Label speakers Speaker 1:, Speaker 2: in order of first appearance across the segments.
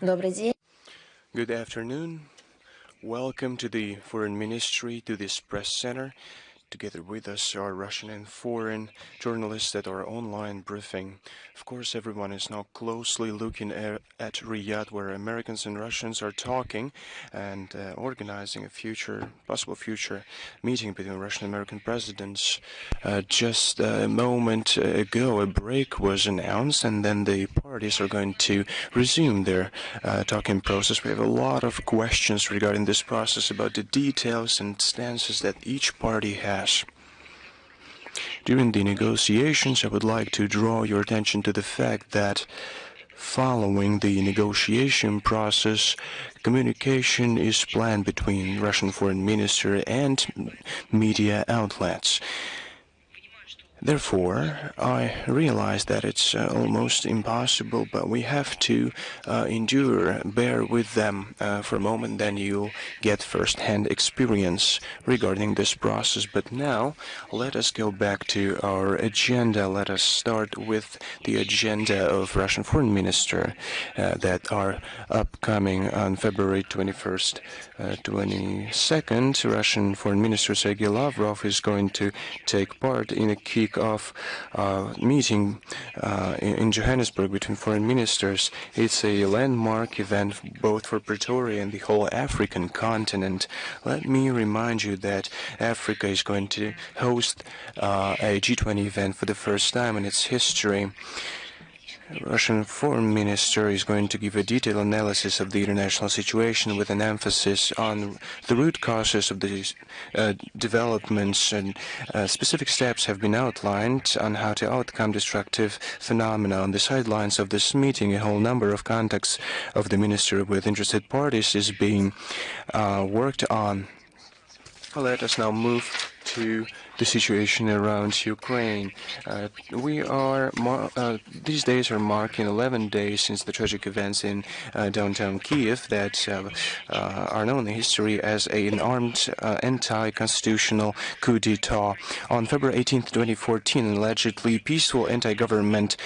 Speaker 1: Добрый день.
Speaker 2: Good afternoon. Welcome to the Foreign Ministry, to this press center. Together with us are Russian and foreign journalists at our online briefing. Of course, everyone is now closely looking at Riyadh, where Americans and Russians are talking and organizing a possible future meeting between Russian and American presidents. Just a moment ago, a break was announced, and then the parties are going to resume their talking process. We have a lot of questions regarding this process about the details and stances that each party has. During the negotiations, I would like to draw your attention to the fact that following the negotiation process, communication is planned between Russian foreign minister and media outlets. Therefore, I realize that it's almost impossible, but we have to endure, bear with them for a moment, then you'll get first-hand experience regarding this process. But now, let us go back to our agenda. Let us start with the agenda of Russian Foreign Minister that are upcoming on February 21st, 22nd. Russian Foreign Minister Sergei Lavrov is going to take part in a kick-off meeting in Johannesburg between foreign ministers. It's a landmark event both for Pretoria and the whole African continent. Let me remind you that Africa is going to host a G20 event for the first time in its history. Russian foreign minister is going to give a detailed analysis of the international situation with an emphasis on the root causes of these developments, and specific steps have been outlined on how to overcome destructive phenomena. On the sidelines of this meeting, a whole number of contacts of the minister with interested parties is being worked on. Let us now move to the situation around Ukraine. These days are marking 11 days since the tragic events in downtown Kiev that are known in history as an armed anti-constitutional coup d'etat. On February 18, 2014, allegedly peaceful anti-government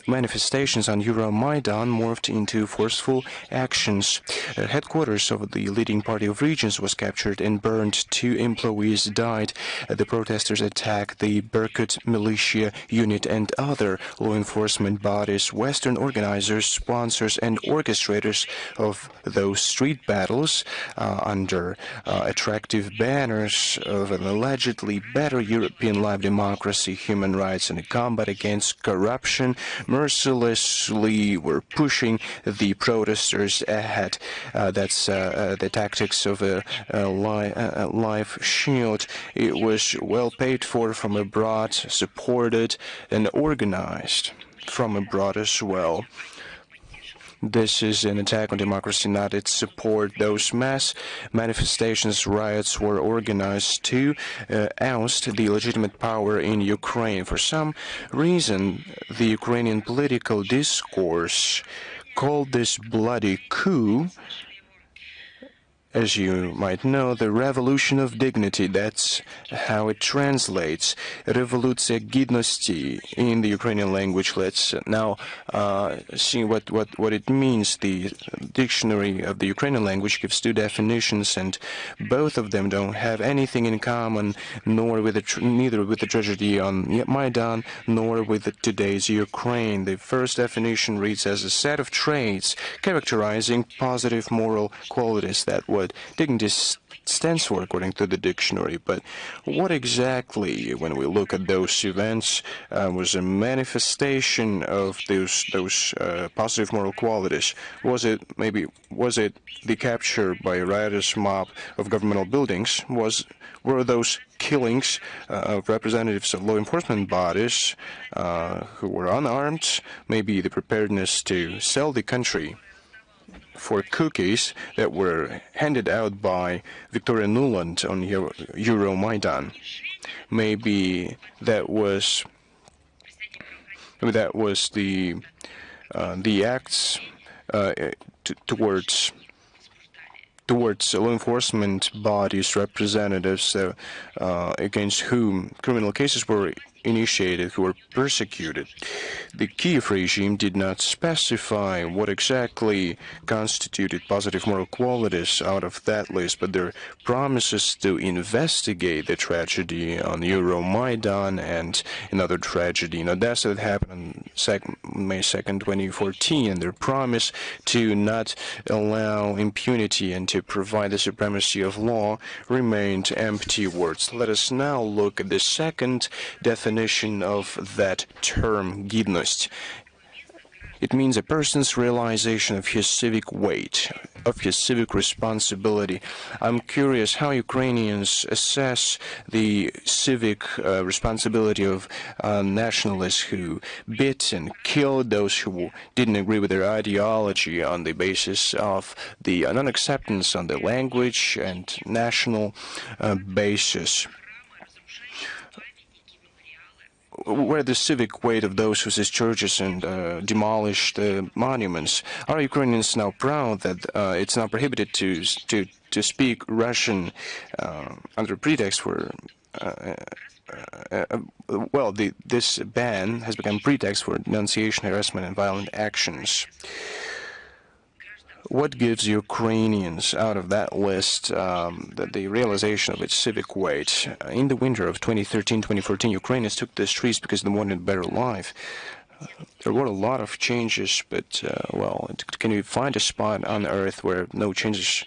Speaker 2: manifestations on Euromaidan morphed into forceful actions. Headquarters of the leading party of regions was captured and burned. 2 employees died. The protesters attacked the Berkut militia unit and other law enforcement bodies. Western organizers, sponsors, and orchestrators of those street battles under attractive banners of an allegedly better European life, democracy, human rights, and a combat against corruption mercilessly were pushing the protesters ahead. That's the tactics of a life shield. It was well paid for from abroad, supported and organized from abroad as well. This is an attack on democracy, not its support. Those mass manifestations, riots were organized to oust the legitimate power in Ukraine. For some reason, the Ukrainian political discourse called this bloody coup, as you might know, the revolution of dignity. That's how it translates. Revoluция гідності in the Ukrainian language. Let's now see what it means. The dictionary of the Ukrainian language gives 2 definitions, and both of them don't have anything in common, neither with the tragedy on Maidan, nor with today's Ukraine. The first definition reads as a set of traits characterizing positive moral qualities. That what dignity stands for according to the dictionary. But what exactly, when we look at those events, was a manifestation of those positive moral qualities? Was it the capture by a riotous mob of governmental buildings? Were those killings of representatives of law enforcement bodies who were unarmed? Maybe the preparedness to sell the country for cookies that were handed out by Victoria Nuland on Euromaidan. Maybe that was the acts towards law enforcement bodies, representatives against whom criminal cases were initiated, who were persecuted. The Kiev regime did not specify what exactly constituted positive moral qualities out of that list, but their promises to investigate the tragedy on Euromaidan and another tragedy in Odessa that happened on May 2nd, 2014, and their promise to not allow impunity and to provide the supremacy of law remained empty words. Let us now look at the second definition of that term, gidnost. It means a person's realization of his civic weight, of his civic responsibility. I'm curious how Ukrainians assess the civic responsibility of nationalists who beat and killed those who didn't agree with their ideology on the basis of the non-acceptance on the language and national basis. Where the civic weight of those who seized churches and demolished monuments? Are Ukrainians now proud that it's now prohibited to speak Russian under pretext for this ban has become pretext for denunciation, harassment, and violent actions? What gives Ukrainians out of that list the realization of its civic weight? In the winter of 2013-2014, Ukrainians took the streets because they wanted a better life. There were a lot of changes, but, can you find a spot on Earth where no changes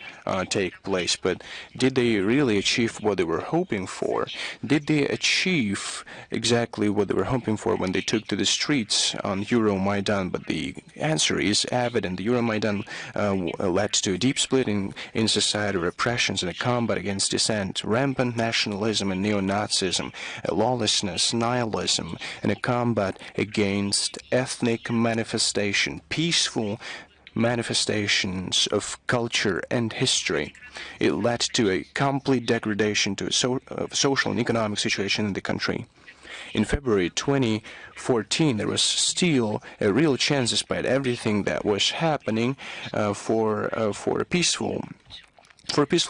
Speaker 2: take place? But did they really achieve what they were hoping for? Did they achieve exactly what they were hoping for when they took to the streets on Euromaidan? But the answer is evident. The Euromaidan led to a deep split in society, repressions, and a combat against dissent, rampant nationalism and neo-Nazism, lawlessness, nihilism, and a combat against ethnic manifestation, peaceful manifestations of culture and history. It led to a complete degradation to a social and economic situation in the country. In February 2014, there was still a real chance, despite everything that was happening, for a peaceful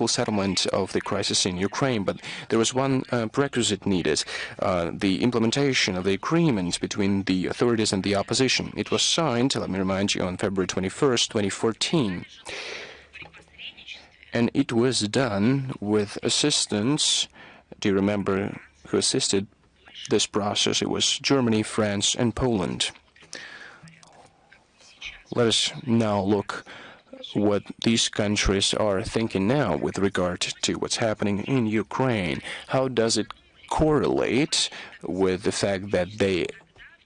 Speaker 2: settlement of the crisis in Ukraine, but there was one prerequisite needed, the implementation of the agreement between the authorities and the opposition. It was signed, let me remind you, on February 21st, 2014. And it was done with assistance. Do you remember who assisted this process? It was Germany, France, and Poland. Let us now look what these countries are thinking now with regard to what's happening in Ukraine. How does it correlate with the fact that they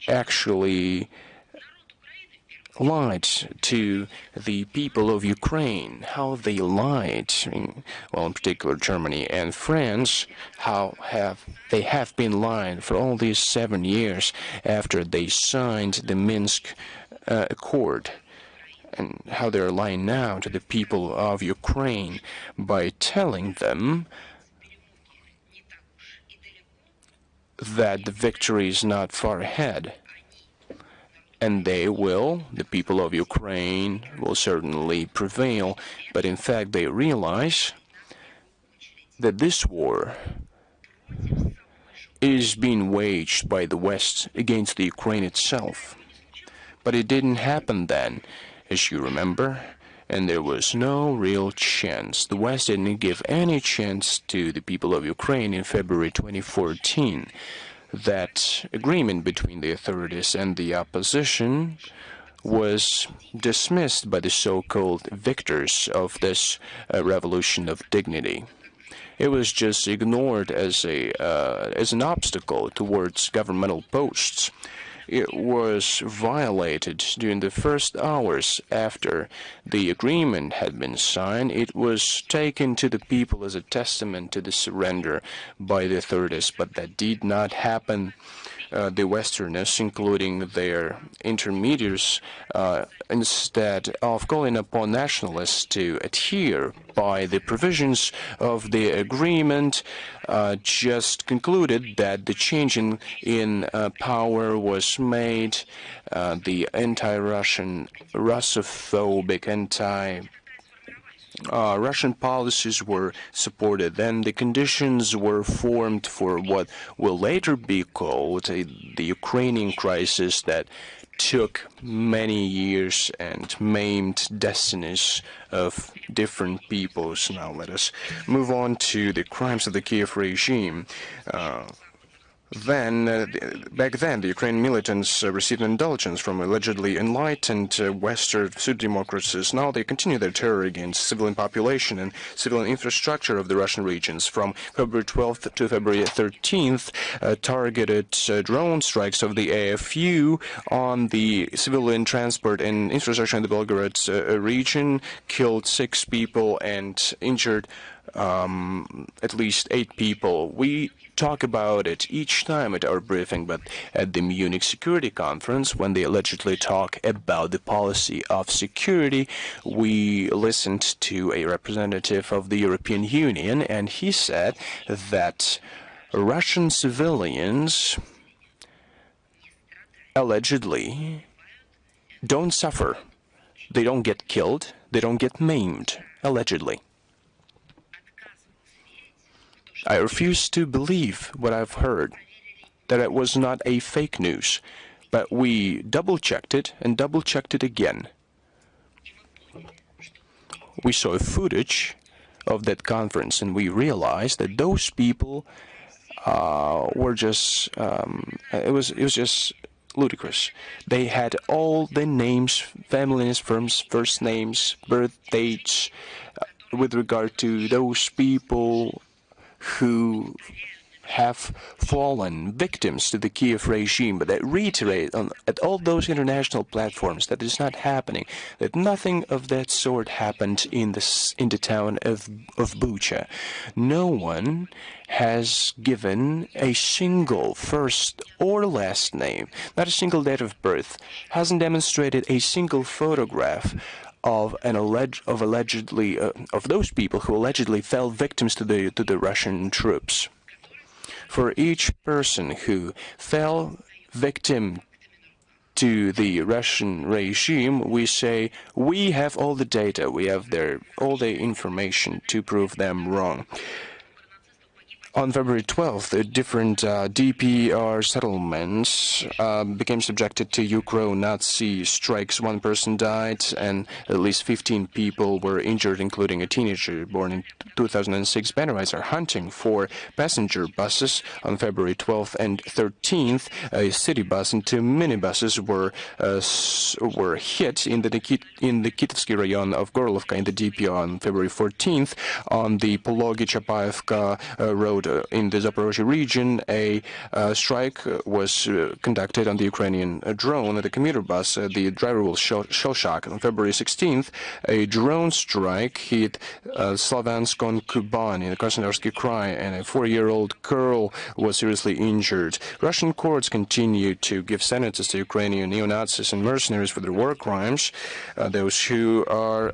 Speaker 2: actually lied to the people of Ukraine? How they lied, in particular Germany and France, how they have been lying for all these 7 years after they signed the Minsk Accord, and how they're lying now to the people of Ukraine by telling them that the victory is not far ahead. And the people of Ukraine will certainly prevail, but in fact they realize that this war is being waged by the West against the Ukraine itself. But it didn't happen then, as you remember, and there was no real chance. The West didn't give any chance to the people of Ukraine in February 2014. That agreement between the authorities and the opposition was dismissed by the so-called victors of this revolution of dignity. It was just ignored as an obstacle towards governmental posts. It was violated during the first hours after the agreement had been signed. It was taken to the people as a testament to the surrender by the authorities, but that did not happen. The Westerners, including their intermediaries, instead of calling upon nationalists to adhere by the provisions of the agreement, just concluded that the change in power was made. The anti-Russian, Russophobic, Russian policies were supported. Then the conditions were formed for what will later be called the Ukrainian crisis that took many years and maimed destinies of different peoples. Now let us move on to the crimes of the Kiev regime. Back then, the Ukrainian militants received indulgence from allegedly enlightened Western pseudo-democracies. Now they continue their terror against civilian population and civilian infrastructure of the Russian regions. From February 12th to February 13th, targeted drone strikes of the AFU on the civilian transport and infrastructure in the Belgorod region killed 6 people and injured at least 8 people. We talk about it each time at our briefing, but at the Munich Security Conference, when they allegedly talk about the policy of security, we listened to a representative of the European Union, and he said that Russian civilians allegedly don't suffer. They don't get killed. They don't get maimed, allegedly. I refuse to believe what I've heard, that it was not a fake news, but we double-checked it and double-checked it again. We saw footage of that conference and we realized that those people were just, it was just ludicrous. They had all the names, family names, first names, birth dates, with regard to those people who have fallen victims to the Kiev regime, but that reiterate at all those international platforms that is not happening, that nothing of that sort happened in the town of Bucha. No one has given a single first or last name, not a single date of birth, hasn't demonstrated a single photograph of those people who allegedly fell victims to the Russian troops. For each person who fell victim to the Russian regime, we say we have all the data, we have all the information to prove them wrong. On February 12th, different DPR settlements became subjected to Ukro-Nazi strikes. 1 person died and at least 15 people were injured, including a teenager born in 2006. Bannerites are hunting for passenger buses. On February 12th and 13th, a city bus and 2 minibuses were hit in the Kitovsky rayon of Gorlovka in the DPR. On February 14th, on the Pologi-Chapaevka road in the Zaporozhye region, a strike was conducted on the Ukrainian drone at the commuter bus. The driver was shell-shocked. On February 16th, a drone strike hit Slavansk on Kuban in the Krasnodarsky Krai, and a 4-year-old girl was seriously injured. Russian courts continue to give sentences to Ukrainian neo-Nazis and mercenaries for their war crimes. Those who are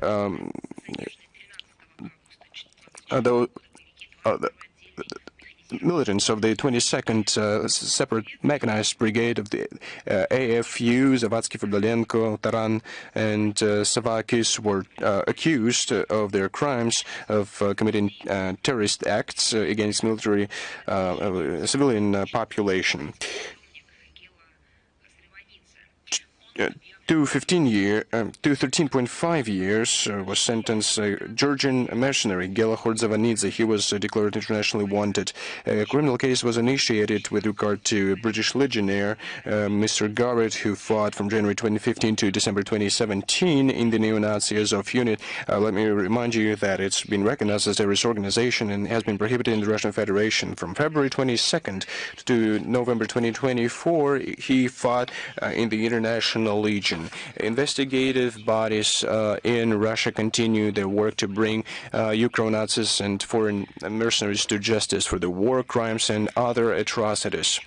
Speaker 2: militants of the 22nd Separate Mechanized Brigade of the AFU, Zavatsky, Ferdolenko, Taran, and Savakis were accused of their crimes of committing terrorist acts against military civilian population. To 13.5 years was sentenced Georgian mercenary Gela Khordzavanidze. He was declared internationally wanted. A criminal case was initiated with regard to a British legionnaire, Mr. Garrett, who fought from January 2015 to December 2017 in the neo-Nazi Azov unit. Let me remind you that it's been recognized as a terrorist organization and has been prohibited in the Russian Federation. From February 22nd to November 2024, he fought in the International Legion. Investigative bodies in Russia continue their work to bring Ukro-Nazis and foreign mercenaries to justice for the war crimes and other atrocities.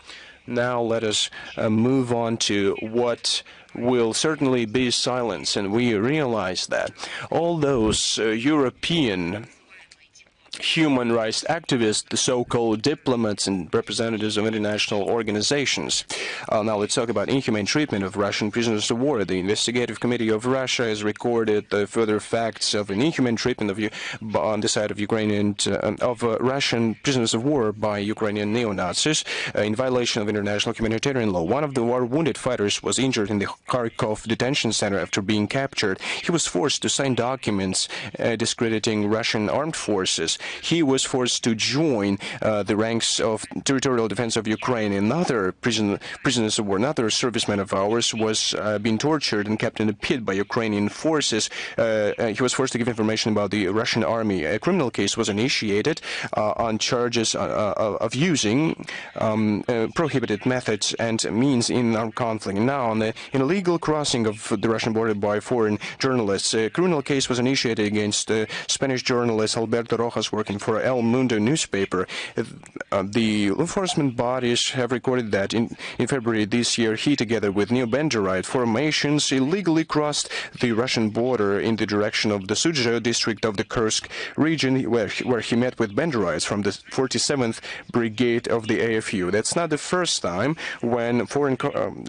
Speaker 2: Now let us move on to what will certainly be silence, and we realize that all those European human rights activists, the so-called diplomats and representatives of international organizations. Now let's talk about inhumane treatment of Russian prisoners of war. The Investigative Committee of Russia has recorded further facts of an inhumane treatment of on the side of Ukrainian of Russian prisoners of war by Ukrainian neo-Nazis in violation of international humanitarian law. One of the war-wounded fighters was injured in the Kharkov detention center after being captured. He was forced to sign documents discrediting Russian armed forces. He was forced to join the ranks of territorial defense of Ukraine. Another prisoners of war, another serviceman of ours, was being tortured and kept in a pit by Ukrainian forces. He was forced to give information about the Russian army. A criminal case was initiated on charges of using prohibited methods and means in armed conflict. Now, on the illegal crossing of the Russian border by foreign journalists, a criminal case was initiated against Spanish journalist Alberto Rojas, working for El Mundo newspaper. The enforcement bodies have recorded that in February this year, he, together with neo-Banderite formations, illegally crossed the Russian border in the direction of the Suzhou district of the Kursk region, where he met with Banderites from the 47th Brigade of the AFU. That's not the first time when foreign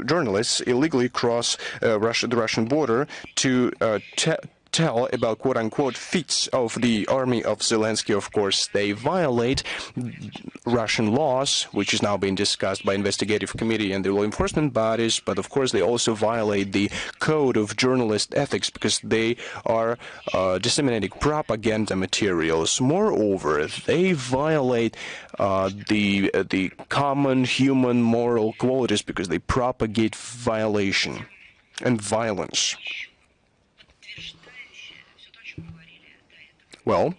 Speaker 2: journalists illegally cross the Russian border to tell about quote-unquote feats of the army of Zelensky. Of course, they violate Russian laws, which is now being discussed by investigative committee and the law enforcement bodies, but of course they also violate the code of journalist ethics because they are disseminating propaganda materials. Moreover, they violate the common human moral qualities because they propagate violation and violence. Well,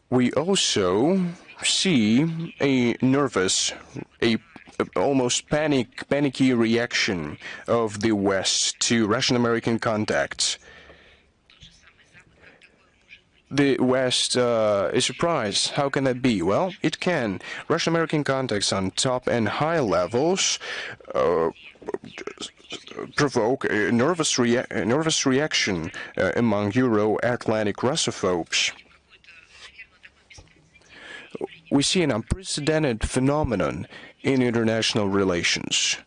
Speaker 2: we also see a nervous, almost panicky reaction of the West to Russian-American contacts. The West is surprised. How can that be? Well, it can. Russian-American contacts on top and high levels provoke a nervous reaction among Euro-Atlantic Russophobes. We see an unprecedented phenomenon in international relations.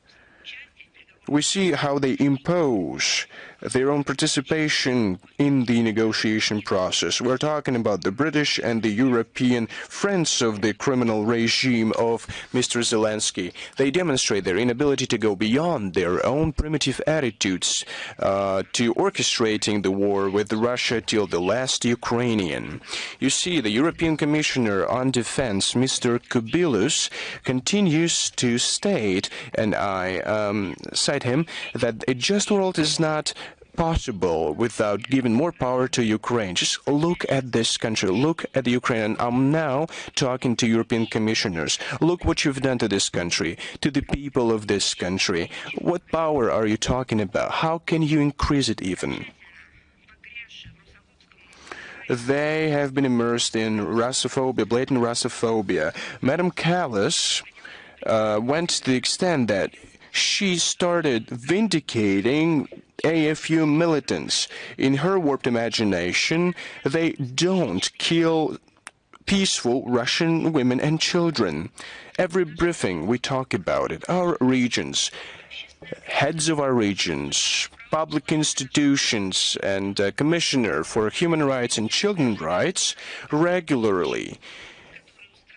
Speaker 2: We see how they impose their own participation in the negotiation process. We're talking about the British and the European friends of the criminal regime of Mr. Zelensky. They demonstrate their inability to go beyond their own primitive attitudes to orchestrating the war with Russia till the last Ukrainian. You see, the European Commissioner on Defense, Mr. Kubilus, continues to state, and I cite him, that a just world is not possible without giving more power to Ukraine. Just look at this country. Look at the Ukraine. I'm now talking to European commissioners. Look what you've done to this country, to the people of this country. What power are you talking about? How can you increase it even? They have been immersed in Russophobia, blatant Russophobia. Madam Callas went to the extent that she started vindicating AFU militants. In her warped imagination, they don't kill peaceful Russian women and children. Every briefing we talk about it. Our regions, heads of our regions, public institutions, and Commissioner for Human Rights and Children's Rights regularly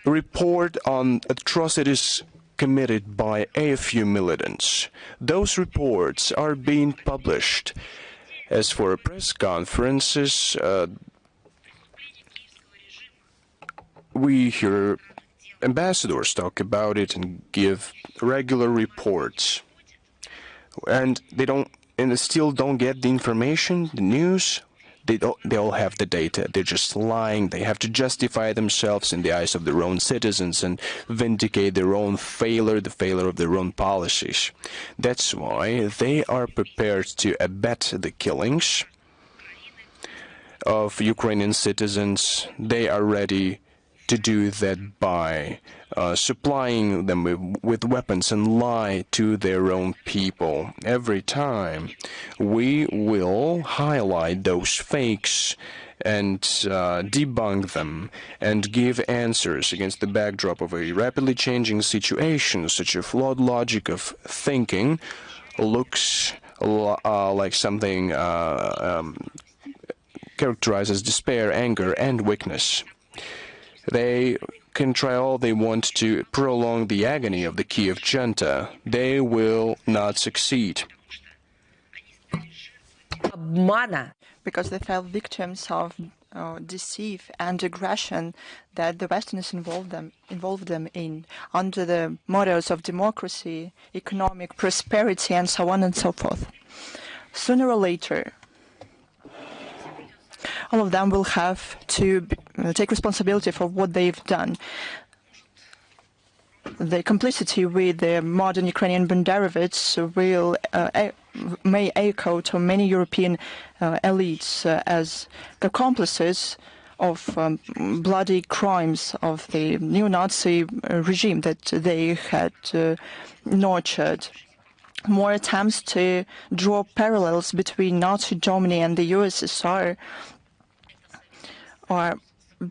Speaker 2: report on atrocities committed by AFU militants. Those reports are being published. As for press conferences, we hear ambassadors talk about it and give regular reports. And they still don't get the information, the news. They all have the data. They're just lying. They have to justify themselves in the eyes of their own citizens and vindicate their own failure, the failure of their own policies. That's why they are prepared to abet the killings of Ukrainian citizens. They are ready to do that by supplying them with weapons and lie to their own people. Every time we will highlight those fakes and debunk them and give answers against the backdrop of a rapidly changing situation. Such a flawed logic of thinking looks like something characterized as despair, anger, and weakness. They can try all they want to prolong the agony of the Kiev junta. They will not succeed.
Speaker 1: Because they fell victims of deceit and aggression that the Westerners involved them in, under the mottos of democracy, economic prosperity, and so on and so forth. Sooner or later, all of them will have to take responsibility for what they've done. The complicity with the modern Ukrainian Banderovics may echo to many European elites as accomplices of bloody crimes of the neo-Nazi regime that they had nurtured. More attempts to draw parallels between Nazi Germany and the USSR are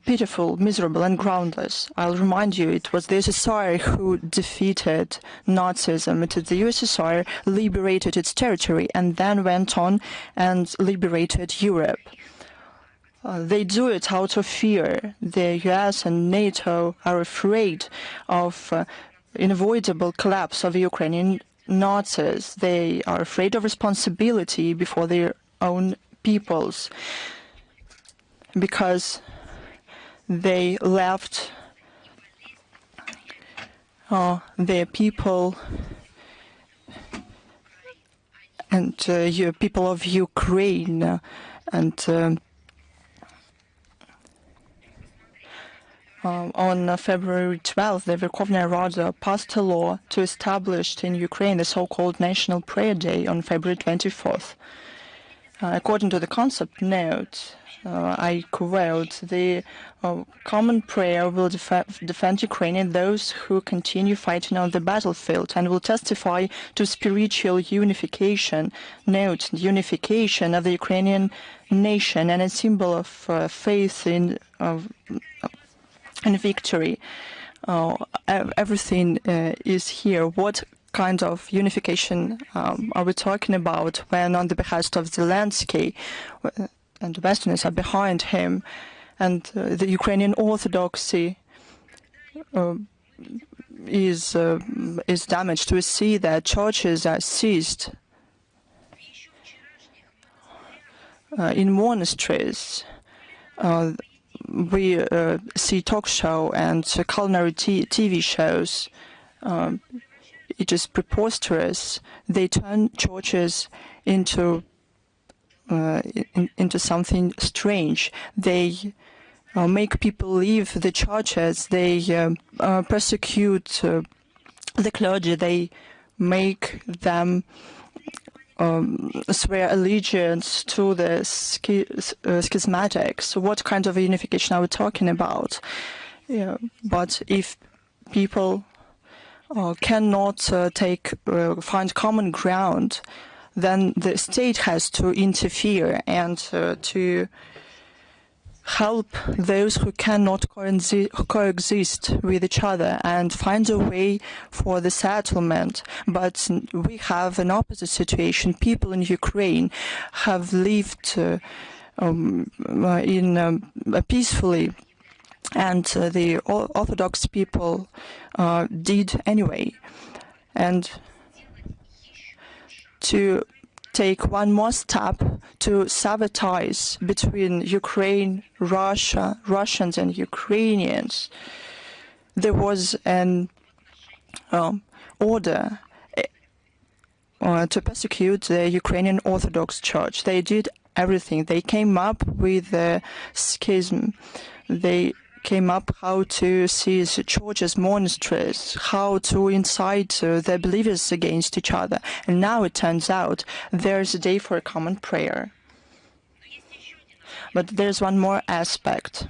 Speaker 1: pitiful, miserable, and groundless. I'll remind you, it was the USSR who defeated Nazism. The USSR liberated its territory and then went on and liberated Europe. They do it out of fear. The US and NATO are afraid of unavoidable collapse of the Ukrainian Nazis. They are afraid of responsibility before their own peoples, because they left their people and people of Ukraine, and on February 12th, the Verkhovna Rada passed a law to establish in Ukraine the so-called National Prayer Day on February 24th. According to the concept note, I quote, the common prayer will defend Ukraine and those who continue fighting on the battlefield, and will testify to spiritual unification, note, unification of the Ukrainian nation, and a symbol of faith in victory. Everything is here. What kind of unification are we talking about when, on the behest of Zelensky, and the Westerners are behind him, and the Ukrainian Orthodoxy is damaged? We see that churches are seized in monasteries. We see talk show and culinary TV shows. It is preposterous. They turn churches into something strange. They make people leave the churches. They persecute the clergy. They make them swear allegiance to the schismatics. What kind of unification are we talking about? But if people cannot find common ground, then the state has to interfere and to help those who cannot coexist with each other and find a way for the settlement. But we have an opposite situation. People in Ukraine have lived peacefully, and the Orthodox people did anyway. And to take one more step to sabotage between Ukraine, Russia, Russians and Ukrainians, there was an order to persecute the Ukrainian Orthodox Church. They did everything. They came up with a schism. They came up how to seize churches, monasteries, how to incite the believers against each other. And now it turns out there's a day for a common prayer. But there's one more aspect.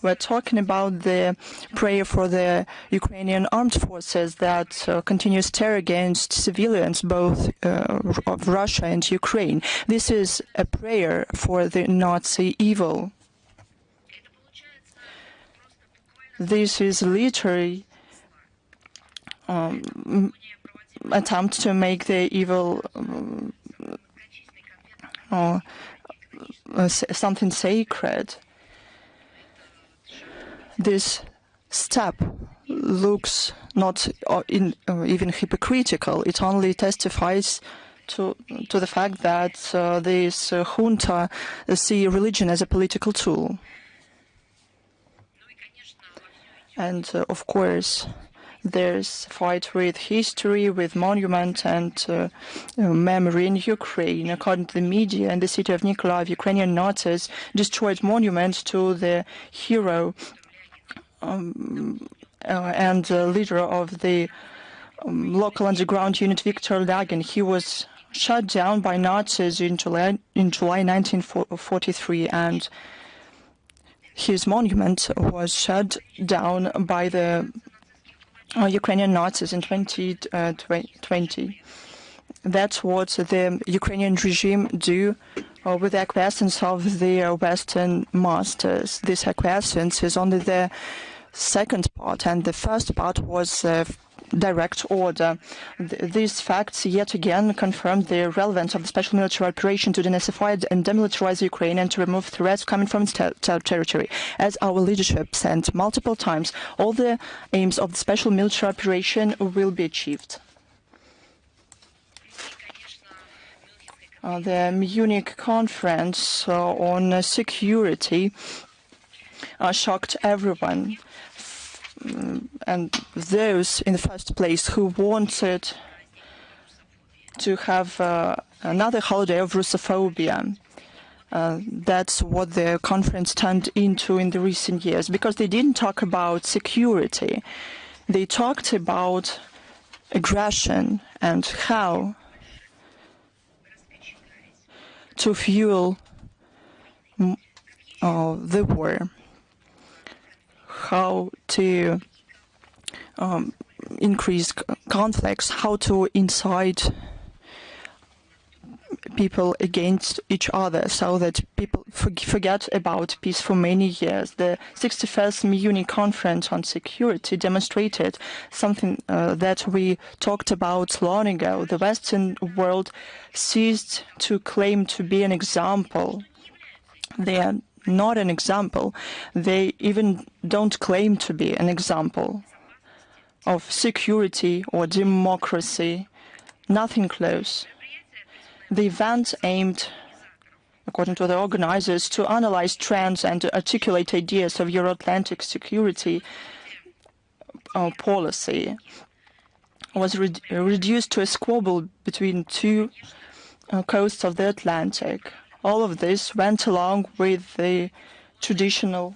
Speaker 1: We're talking about the prayer for the Ukrainian armed forces that continues terror against civilians, both of Russia and Ukraine. This is a prayer for the Nazi evil. This is literally attempt to make the evil something sacred. This step looks not even hypocritical. It only testifies to the fact that this junta see religion as a political tool. And of course, there's fight with history, with monument and memory in Ukraine. According to the media, in the city of Nikolaev, Ukrainian Nazis destroyed monuments to the hero and leader of the local underground unit, Viktor Lagin. He was shot down by Nazis in July 1943, and his monument was shut down by the Ukrainian Nazis in 2020. That's what the Ukrainian regime do with the acquiescence of their Western masters. This acquiescence is only the second part, and the first part was direct order. These facts yet again confirm the relevance of the special military operation to denazify and demilitarize Ukraine and to remove threats coming from its territory. As our leadership said multiple times, all the aims of the special military operation will be achieved. The Munich conference on security shocked everyone. And those in the first place who wanted to have another holiday of Russophobia. That's what the conference turned into in the recent years, because they didn't talk about security. They talked about aggression and how to fuel the war. How to increase conflicts, how to incite people against each other so that people forget about peace for many years. The 61st Munich Conference on Security demonstrated something that we talked about long ago. The Western world ceased to claim to be an example. They are not an example. They even don't claim to be an example of security or democracy. Nothing close. The event aimed, according to the organizers, to analyze trends and to articulate ideas of Euro-Atlantic security policy. Was reduced to a squabble between two coasts of the Atlantic. All of this went along with the traditional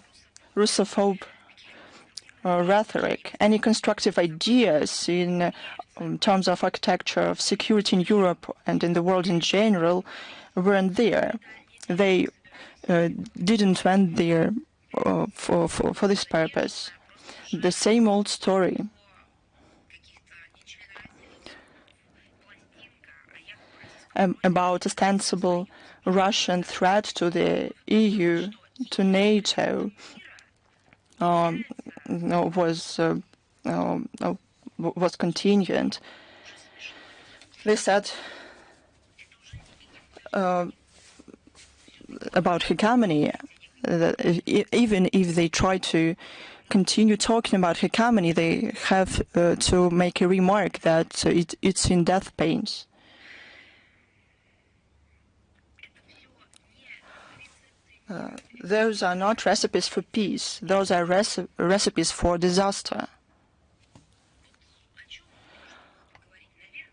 Speaker 1: Russophobe rhetoric. Any constructive ideas in terms of architecture of security in Europe and in the world in general weren't there. They didn't went there for this purpose. The same old story. About ostensible Russian threat to the EU, to NATO, was continued. They said about hegemony that even if they try to continue talking about hegemony, they have to make a remark that it's in death pains. Those are not recipes for peace. Those are recipes for disaster.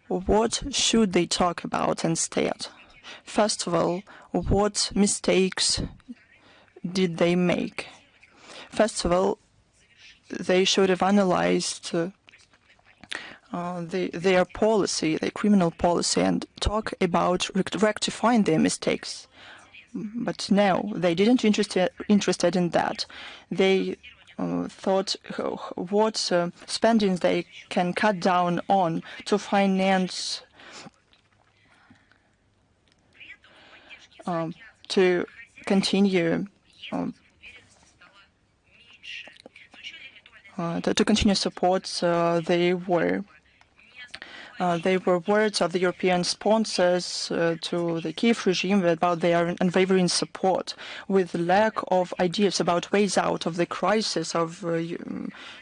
Speaker 1: What should they talk about instead? First of all, what mistakes did they make? First of all, they should have analyzed their policy, their criminal policy, and talk about rectifying their mistakes. But no, they didn't interested in that. They thought what spending they can cut down on to finance to continue to continue support. They were words of the European sponsors to the Kiev regime about their unwavering support. With lack of ideas about ways out of the crisis of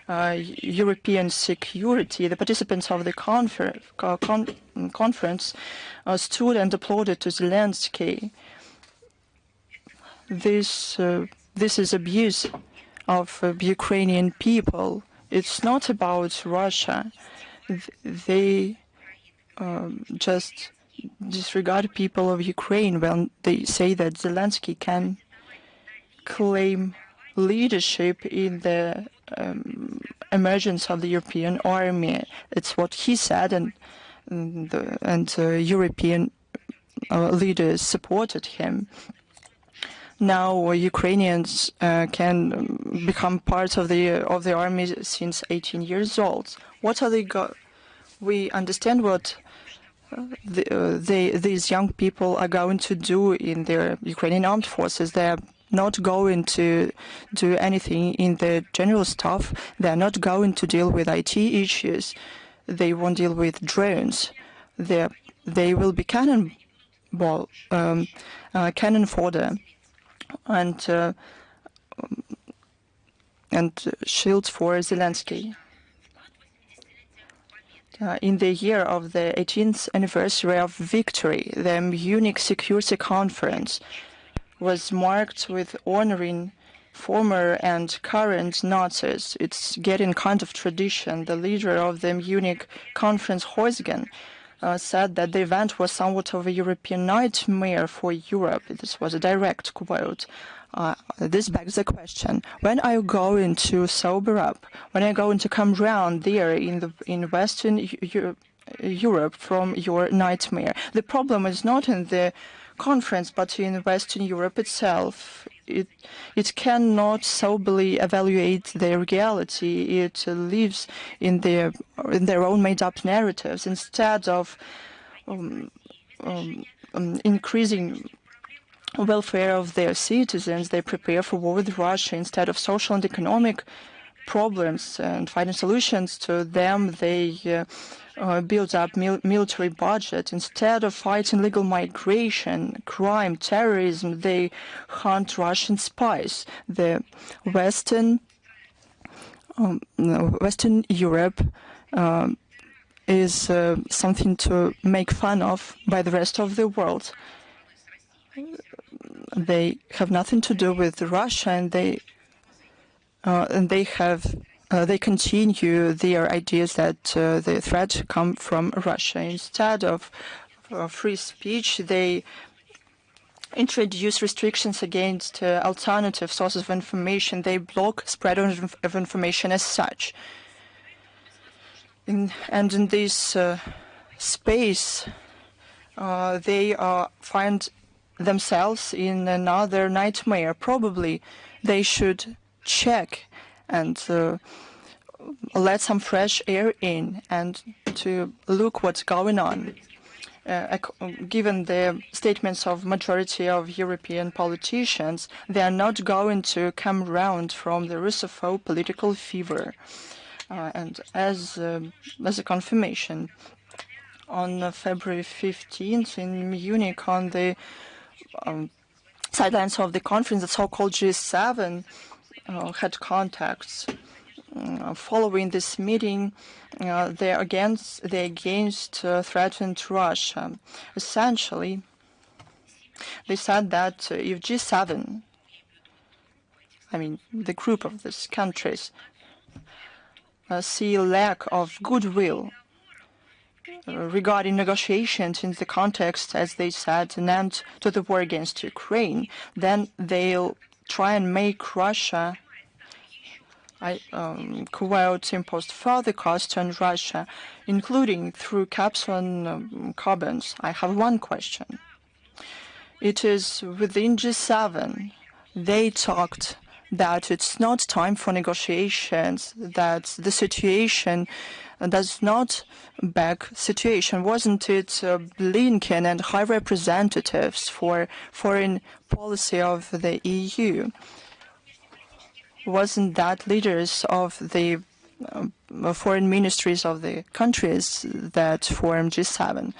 Speaker 1: European security, the participants of the conference stood and applauded to Zelensky. This is abuse of Ukrainian people. It's not about Russia. They just disregard people of Ukraine when they say that Zelensky can claim leadership in the emergence of the European army. It's what he said, and European leaders supported him. Now Ukrainians can become part of the army since 18 years old. What are they? We understand what these young people are going to do in their Ukrainian armed forces. They are not going to do anything in the general staff. They are not going to deal with IT issues. They won't deal with drones. They will be cannon fodder and shields for Zelensky. In the year of the 18th anniversary of victory, the Munich Security Conference was marked with honoring former and current Nazis. It's getting kind of tradition. The leader of the Munich conference, Heusgen, said that the event was somewhat of a European nightmare for Europe. This was a direct quote. This begs the question: when are you going to sober up? When are you going to come round there in Western Europe from your nightmare? The problem is not in the conference, but in Western Europe itself. It cannot soberly evaluate the reality. It lives in their own made-up narratives. Instead of increasing welfare of their citizens, they prepare for war with Russia. Instead of social and economic problems and finding solutions to them, they build up military budget. Instead of fighting legal migration, crime, terrorism, they hunt Russian spies. The Western Europe is something to make fun of by the rest of the world. They have nothing to do with Russia, and they continue their ideas that the threat come from Russia. Instead of free speech, they introduce restrictions against alternative sources of information. They block spread of information as such. And in this space, they find themselves in another nightmare. Probably they should check and let some fresh air in and to look what's going on. Given the statements of majority of European politicians, they are not going to come round from the Russophobe political fever. And as a confirmation, on February 15th in Munich, on the sidelines of the conference, the so-called G7 had contacts. Following this meeting, they against threatened Russia. Essentially, they said that if G7, I mean the group of these countries, see lack of goodwill regarding negotiations in the context, as they said, an end to the war against Ukraine, then they'll try and make Russia quote, impose further costs on Russia, including through caps on carbons. I have one question. It is within G7, they talked that it's not time for negotiations, that the situation does not beg situation. Wasn't it Blinken and high representatives for foreign policy of the EU wasn't that leaders of the foreign ministries of the countries that form G7.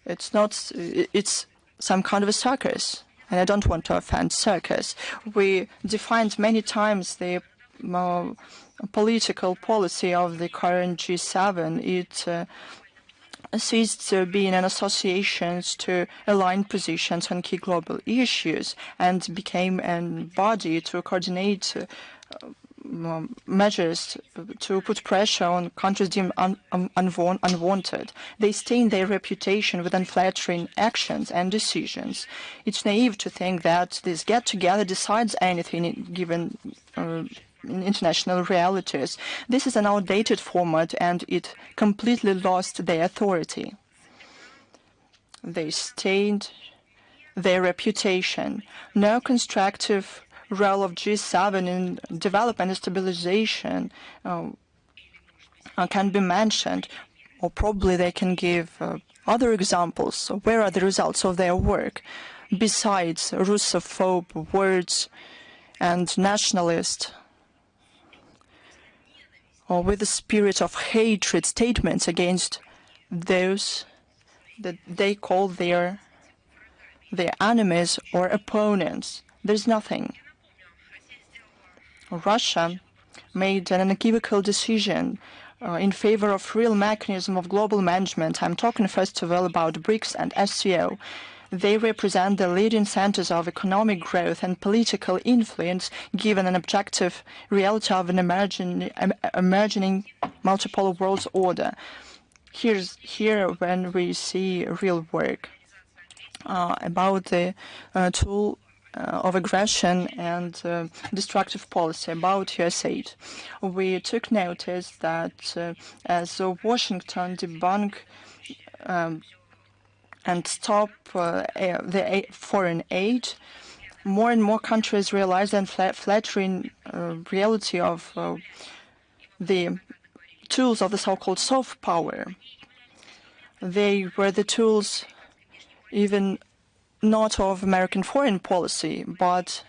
Speaker 1: It's not. It's some kind of a circus, and I don't want to offend circus. We defined many times the political policy of the current G7. It ceased being an association to align positions on key global issues and became a body to coordinate measures to put pressure on countries deemed unwanted. They stain their reputation with unflattering actions and decisions. It's naive to think that this get-together decides anything given in international realities. This is an outdated format and it completely lost their authority. They stained their reputation. No constructive role of G7 in development and stabilization can be mentioned, or probably they can give other examples. So where are the results of their work besides Russophobe words and nationalist or with the spirit of hatred statements against those that they call their enemies or opponents? There's nothing. Russia made an unequivocal decision in favor of real mechanism of global management. I'm talking first of all about BRICS and SCO. They represent the leading centers of economic growth and political influence, given an objective reality of an emerging multipolar world order. Here when we see real work about the tool of aggression and destructive policy about US aid. We took notice that as Washington debunked and stop the foreign aid, more and more countries realize the flattering reality of the tools of the so-called soft power. They were the tools even not of American foreign policy, but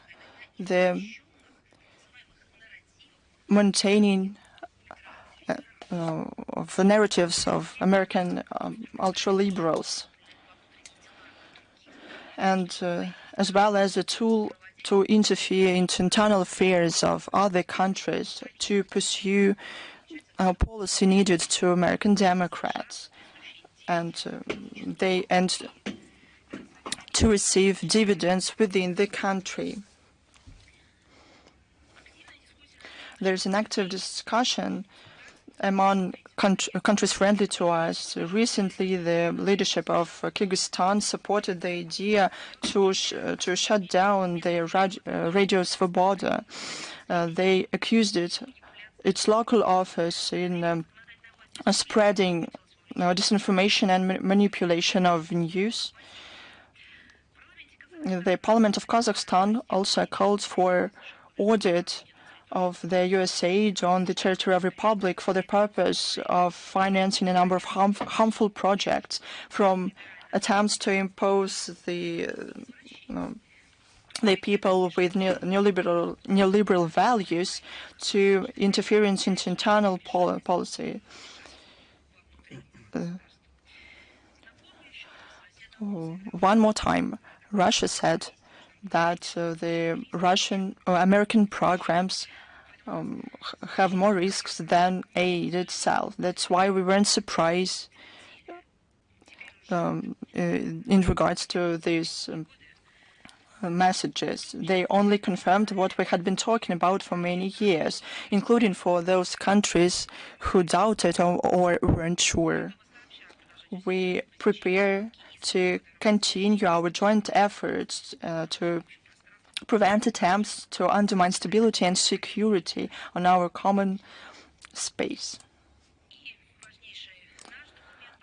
Speaker 1: the maintaining of the narratives of American ultra-liberals, and as well as a tool to interfere into internal affairs of other countries to pursue policy needed to American Democrats, and to receive dividends within the country. There's an active discussion among countries friendly to us. Recently, the leadership of Kyrgyzstan supported the idea to shut down the Radio Svoboda. They accused its local office in spreading disinformation and manipulation of news. The Parliament of Kazakhstan also calls for audit of the US aid on the territory of Republic for the purpose of financing a number of harmful projects, from attempts to impose the people with neoliberal values to interference into internal policy. One more time. Russia said that the American programs have more risks than aid itself. That's why we weren't surprised in regards to these messages. They only confirmed what we had been talking about for many years, including for those countries who doubted or weren't sure. We prepare to continue our joint efforts to prevent attempts to undermine stability and security on our common space.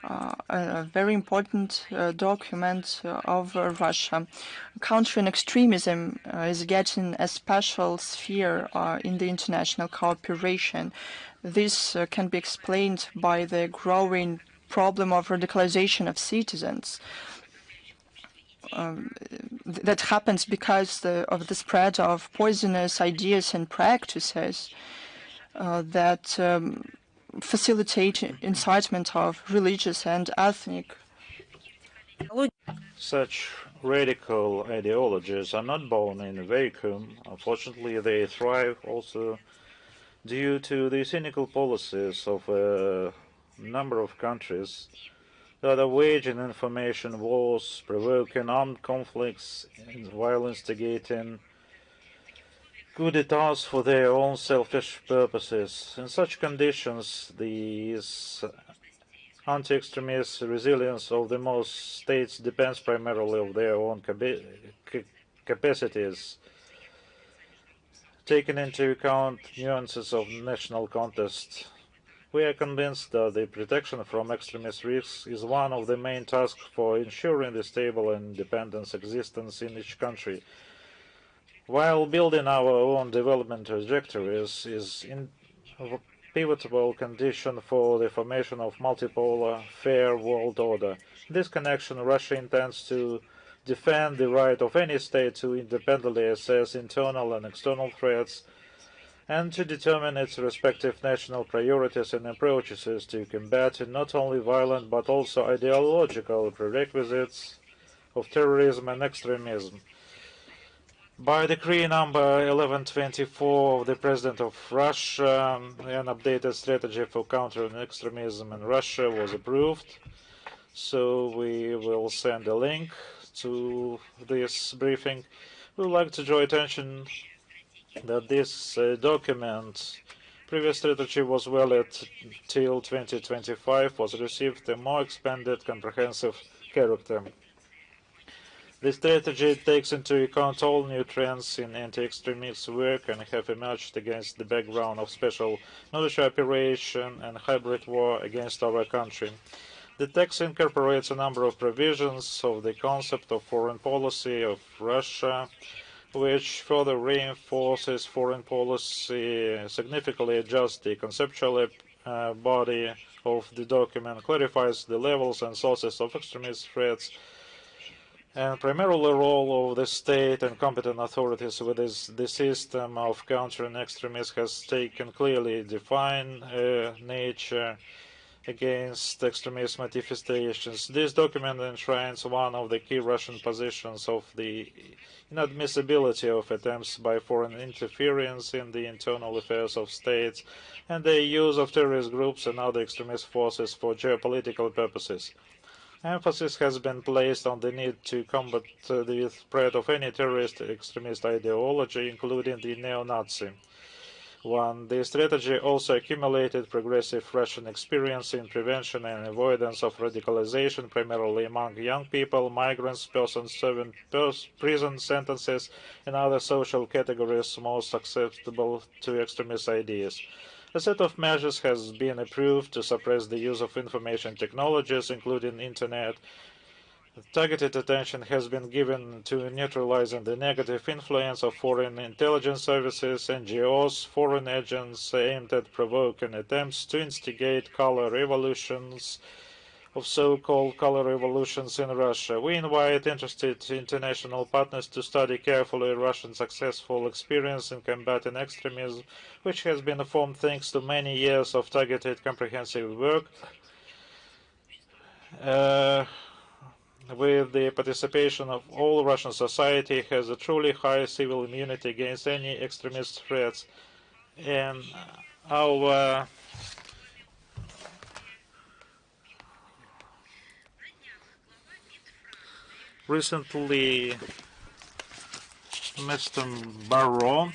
Speaker 1: A very important document of Russia. Countering extremism is getting a special sphere in the international cooperation. This can be explained by the growing problem of radicalization of citizens. that happens because of the spread of poisonous ideas and practices that facilitate incitement of religious and ethnic.
Speaker 3: Such radical ideologies are not born in a vacuum. Unfortunately, they thrive also due to the cynical policies of a number of countries that are waging information wars, provoking armed conflicts, while instigating coup d'etats for their own selfish purposes. In such conditions, these anti-extremist resilience of the most states depends primarily on their own capacities, taking into account nuances of national context. We are convinced that the protection from extremist risks is one of the main tasks for ensuring the stable and independent existence in each country. While building our own development trajectories is a pivotal condition for the formation of multipolar, fair world order. In this connection, Russia intends to defend the right of any state to independently assess internal and external threats and to determine its respective national priorities and approaches to combat not only violent but also ideological prerequisites of terrorism and extremism. By Decree number 1124 of the President of Russia, an updated strategy for countering extremism in Russia was approved. So we will send a link to this briefing. We would like to draw attention that this document, previous strategy was valid till 2025, was received a more expanded, comprehensive character. The strategy takes into account all new trends in anti-extremist work and have emerged against the background of special military operation and hybrid war against our country. The text incorporates a number of provisions of the concept of foreign policy of Russia, which further reinforces foreign policy, significantly adjusts the conceptual body of the document, clarifies the levels and sources of extremist threats, and primarily the role of the state and competent authorities with the system of countering extremists has taken clearly defined nature against extremist manifestations. This document enshrines one of the key Russian positions of the inadmissibility of attempts by foreign interference in the internal affairs of states and the use of terrorist groups and other extremist forces for geopolitical purposes. Emphasis has been placed on the need to combat the spread of any terrorist extremist ideology, including the neo-Nazi one. The strategy also accumulated progressive Russian experience in prevention and avoidance of radicalization, primarily among young people, migrants, persons serving prison sentences, and other social categories most susceptible to extremist ideas. A set of measures has been approved to suppress the use of information technologies, including Internet. Targeted attention has been given to neutralizing the negative influence of foreign intelligence services, NGOs, foreign agents aimed at provoking attempts to instigate color revolutions of so-called color revolutions in Russia. We invite interested international partners to study carefully Russian successful experience in combating extremism, which has been formed thanks to many years of targeted comprehensive work with the participation of all Russian society, has a truly high civil immunity against any extremist threats. And our recently Mr. Barrow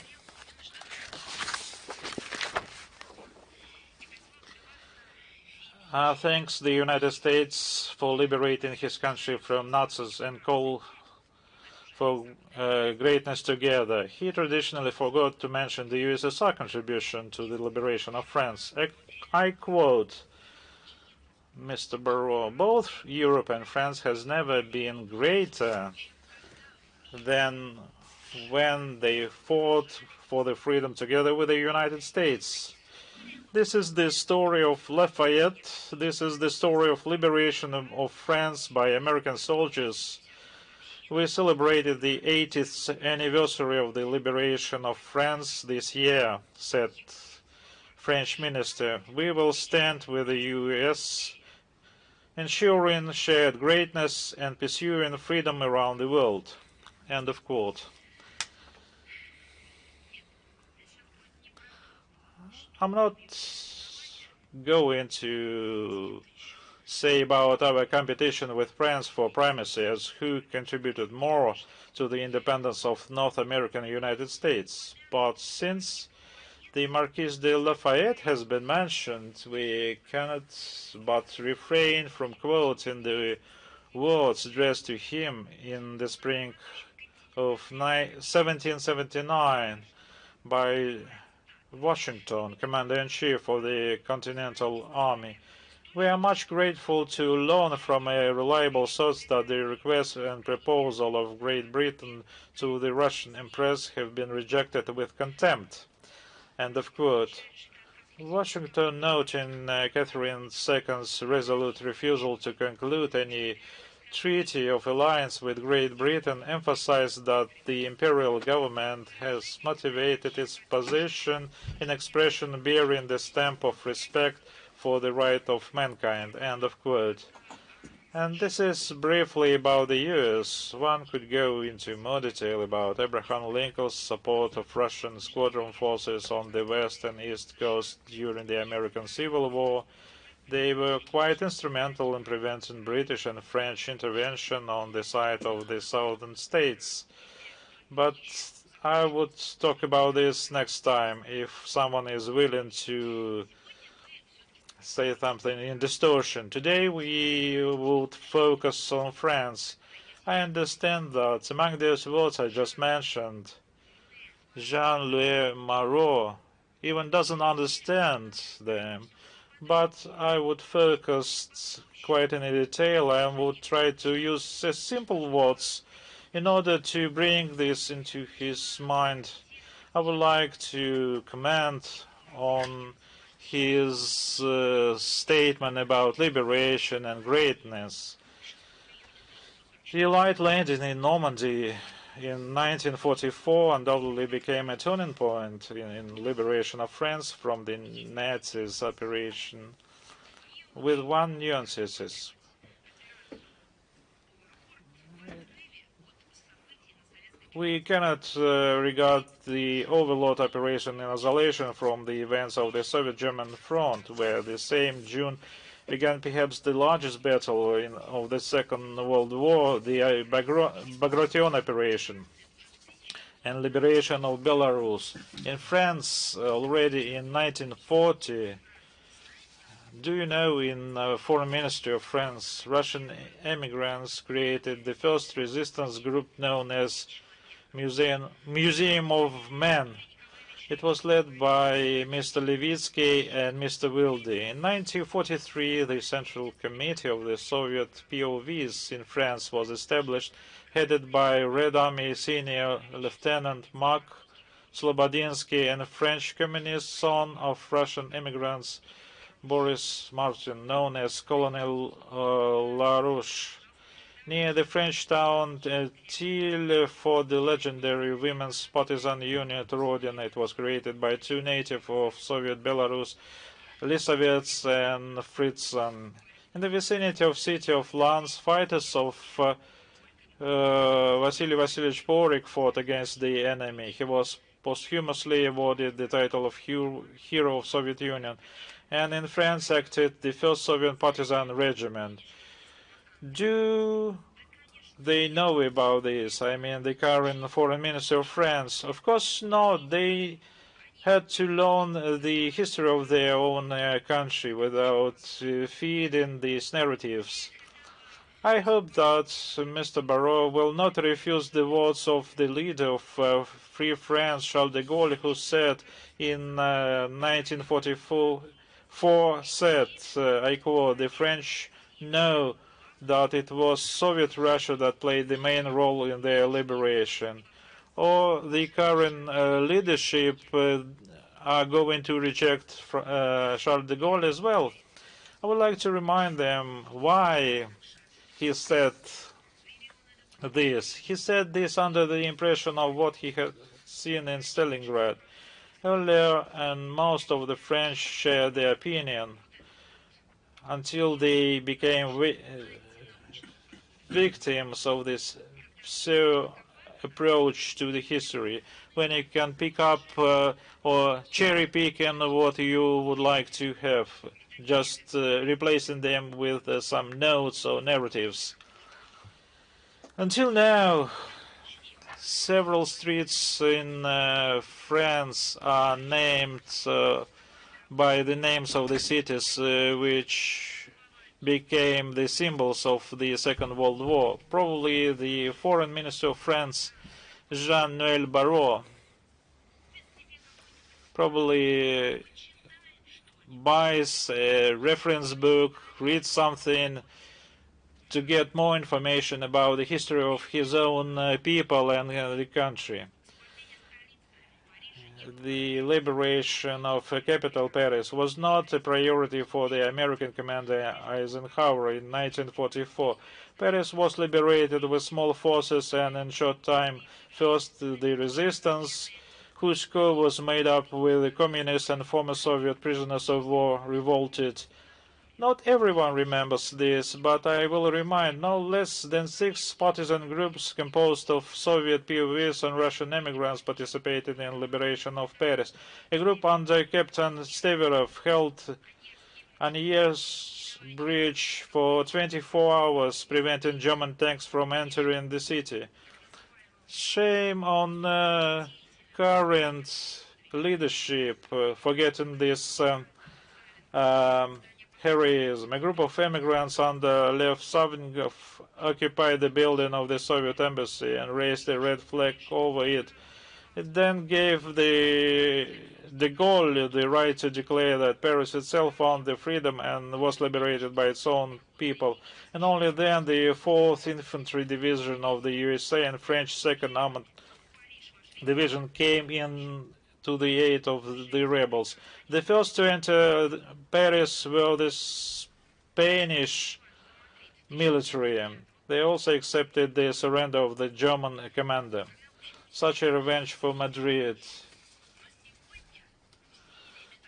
Speaker 3: thanks the United States for liberating his country from Nazis and call for greatness together. He traditionally forgot to mention the USSR contribution to the liberation of France. I quote Mr. Barrow, both Europe and France has never been greater than when they fought for the freedom together with the United States. This is the story of Lafayette. This is the story of liberation of France by American soldiers. We celebrated the 80th anniversary of the liberation of France this year, said French minister. We will stand with the US, ensuring shared greatness and pursuing freedom around the world. End of quote. I'm not going to say about our competition with France for primacy as who contributed more to the independence of North American United States. But since the Marquis de Lafayette has been mentioned, we cannot but refrain from quoting the words addressed to him in the spring of 1779 by Washington, Commander-in-Chief of the Continental Army. We are much grateful to learn from a reliable source that the request and proposal of Great Britain to the Russian Empress have been rejected with contempt. End of quote. Washington, noting Catherine II's resolute refusal to conclude any treaty of alliance with Great Britain, emphasized that the imperial government has motivated its position in expression bearing the stamp of respect for the right of mankind. End of quote. And this is briefly about the US. One could go into more detail about Abraham Lincoln's support of Russian squadron forces on the west and east coast during the American Civil War. They were quite instrumental in preventing British and French intervention on the side of the southern states. But I would talk about this next time if someone is willing to say something in distortion. Today we would focus on France. I understand that among those words I just mentioned, Jean-Louis Marot even doesn't understand them. But I would focus quite in detail and would try to use simple words in order to bring this into his mind. I would like to comment on his statement about liberation and greatness. The light landing in Normandy in 1944 undoubtedly became a turning point in liberation of France from the Nazis' operation, with one nuance. We cannot regard the Overlord operation in isolation from the events of the Soviet-German front, where the same June began perhaps the largest battle of the Second World War, the Bagration operation and liberation of Belarus. In France, already in 1940, do you know, in Foreign Ministry of France, Russian immigrants created the first resistance group known as Museum of Men. It was led by Mr. Levitsky and Mr. Wilde. In 1943, the Central Committee of the Soviet POVs in France was established, headed by Red Army Senior Lieutenant Mark Slobodinsky and a French communist son of Russian immigrants, Boris Martin, known as Colonel Larouche. Near the French town Thiel for the legendary Women's Partisan Unit Rodin. It was created by two natives of Soviet Belarus, Lisovets and Fritzon. In the vicinity of city of Lens, fighters of Vasily Vasilyevich Porik fought against the enemy. He was posthumously awarded the title of Hero of Soviet Union, and in France acted the first Soviet partisan regiment. Do they know about this? I mean, the current foreign minister of France? Of course not. They had to learn the history of their own country without feeding these narratives. I hope that Mr. Barrot will not refuse the words of the leader of Free France, Charles de Gaulle, who said in 1944, I quote, "The French know that it was Soviet Russia that played the main role in their liberation." Or the current leadership are going to reject Charles de Gaulle as well. I would like to remind them why he said this. He said this under the impression of what he had seen in Stalingrad earlier, and most of the French shared the opinion until they became victims of this approach to the history, when you can pick up or cherry pick in what you would like to have, just replacing them with some notes or narratives. Until now, several streets in France are named by the names of the cities which became the symbols of the Second World War. Probably the Foreign Minister of France, Jean-Noël Barrot, probably buys a reference book, reads something to get more information about the history of his own people and the country. The liberation of capital Paris was not a priority for the American commander Eisenhower in 1944. Paris was liberated with small forces, and in short time, first the resistance, whose core was made up with the communists and former Soviet prisoners of war, revolted. Not everyone remembers this, but I will remind no less than 6 partisan groups composed of Soviet POWs and Russian immigrants participated in liberation of Paris. A group under Captain Steverov held Anier's bridge for 24 hours, preventing German tanks from entering the city. Shame on current leadership forgetting this heroism. A group of immigrants under Lev Savnikov occupied the building of the Soviet embassy and raised a red flag over it. It then gave de Gaulle the right to declare that Paris itself found the freedom and was liberated by its own people. And only then the 4th Infantry Division of the USA and French 2nd Armored Division came in to the aid of the rebels. The first to enter Paris were the Spanish military. They also accepted the surrender of the German commander. Such a revenge for Madrid.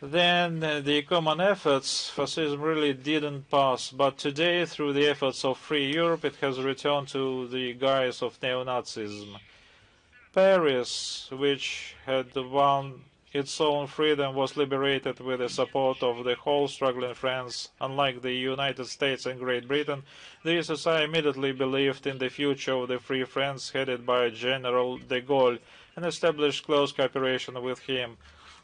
Speaker 3: Then the common efforts, fascism really didn't pass, but today, through the efforts of Free Europe, it has returned to the guise of neo-Nazism. Paris, which had won its own freedom, was liberated with the support of the whole struggling France. Unlike the United States and Great Britain, the USSR immediately believed in the future of the Free France headed by General de Gaulle and established close cooperation with him.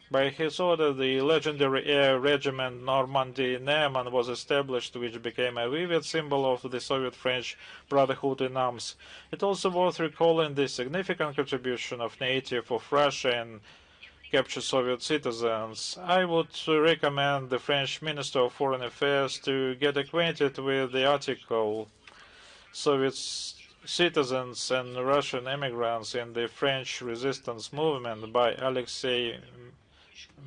Speaker 3: By his order, the legendary air regiment Normandy Neman was established, which became a vivid symbol of the Soviet-French brotherhood in arms. It also worth recalling the significant contribution of native of Russia in captured Soviet citizens. I would recommend the French Minister of Foreign Affairs to get acquainted with the article Soviet Citizens and Russian Immigrants in the French Resistance Movement by Alexei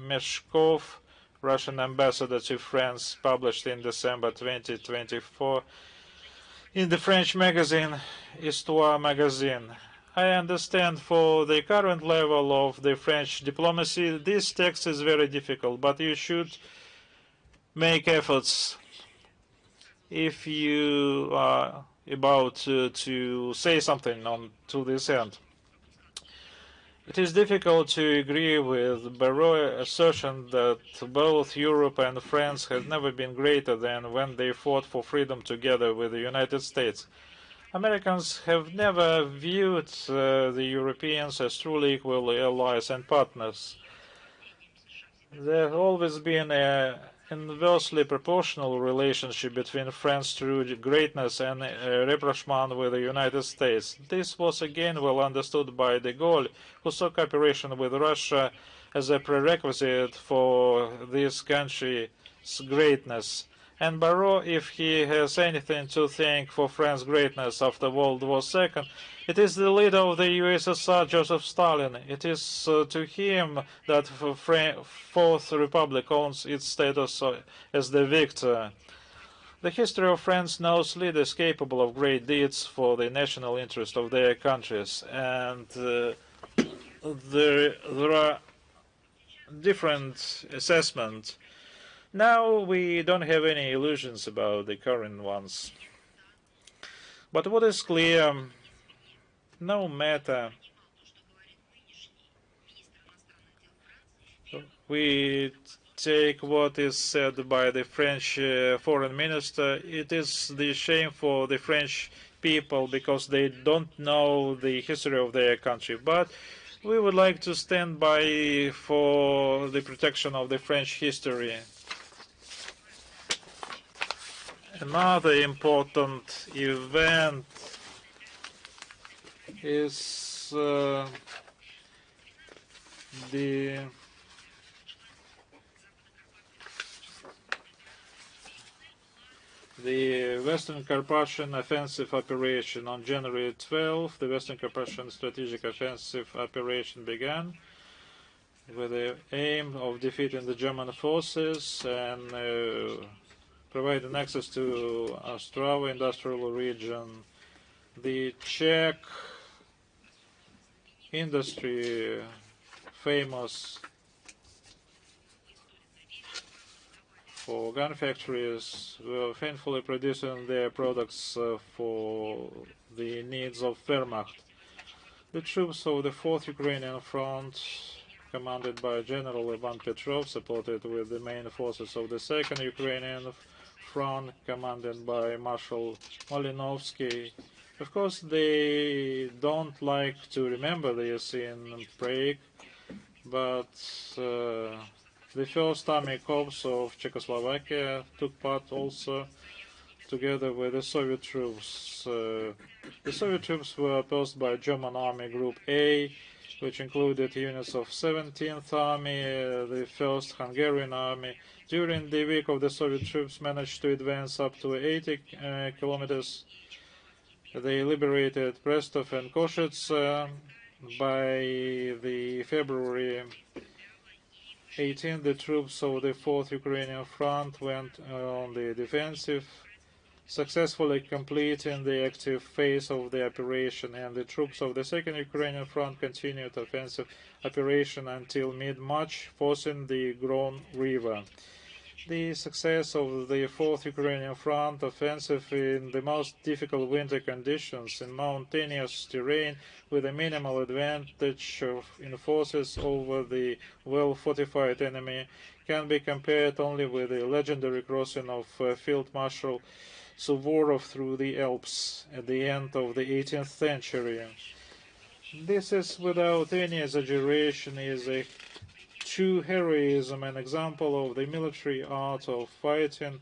Speaker 3: Meshkov, Russian ambassador to France, published in December 2024 in the French magazine Histoire Magazine. I understand for the current level of the French diplomacy, this text is very difficult, but you should make efforts if you are about to say something to this end. It is difficult to agree with Barrot's assertion that both Europe and France have never been greater than when they fought for freedom together with the United States. Americans have never viewed the Europeans as truly equal allies and partners. There has always been an inversely proportional relationship between France's true greatness and rapprochement with the United States. This was again well understood by de Gaulle, who saw cooperation with Russia as a prerequisite for this country's greatness. And Barrot, if he has anything to thank for France's greatness after World War II, it is the leader of the USSR, Joseph Stalin. It is to him that the Fourth Republic owns its status as the victor. The history of France knows leaders capable of great deeds for the national interest of their countries, and there are different assessments. Now we don't have any illusions about the current ones. But what is clear, no matter we take what is said by the French foreign minister, it is the shame for the French people because they don't know the history of their country. But we would like to stand by for the protection of the French history. Another important event is the Western Carpathian Offensive Operation. On January 12, the Western Carpathian Strategic Offensive Operation began with the aim of defeating the German forces and providing access to Ostrava industrial region. The Czech industry, famous for gun factories, were faithfully producing their products for the needs of Wehrmacht. The troops of the 4th Ukrainian Front, commanded by General Ivan Petrov, supported with the main forces of the 2nd Ukrainian Front, commanded by Marshal Malinovsky. Of course, they don't like to remember this in Prague, but the 1st Army Corps of Czechoslovakia took part also together with the Soviet troops. The Soviet troops were opposed by German Army Group A, which included units of 17th Army, the 1st Hungarian Army. During the week of the Soviet troops managed to advance up to 80 kilometers. They liberated Brestov and Koshitz. By the February 18, the troops of the 4th Ukrainian Front went on the defensive, successfully completing the active phase of the operation, and the troops of the 2nd Ukrainian Front continued offensive operation until mid-March, forcing the Gron River. The success of the 4th Ukrainian Front offensive in the most difficult winter conditions in mountainous terrain with a minimal advantage in forces over the well-fortified enemy can be compared only with the legendary crossing of Field Marshal Suvorov through the Alps at the end of the 18th century. This is, without any exaggeration, is a true heroism, an example of the military art of fighting,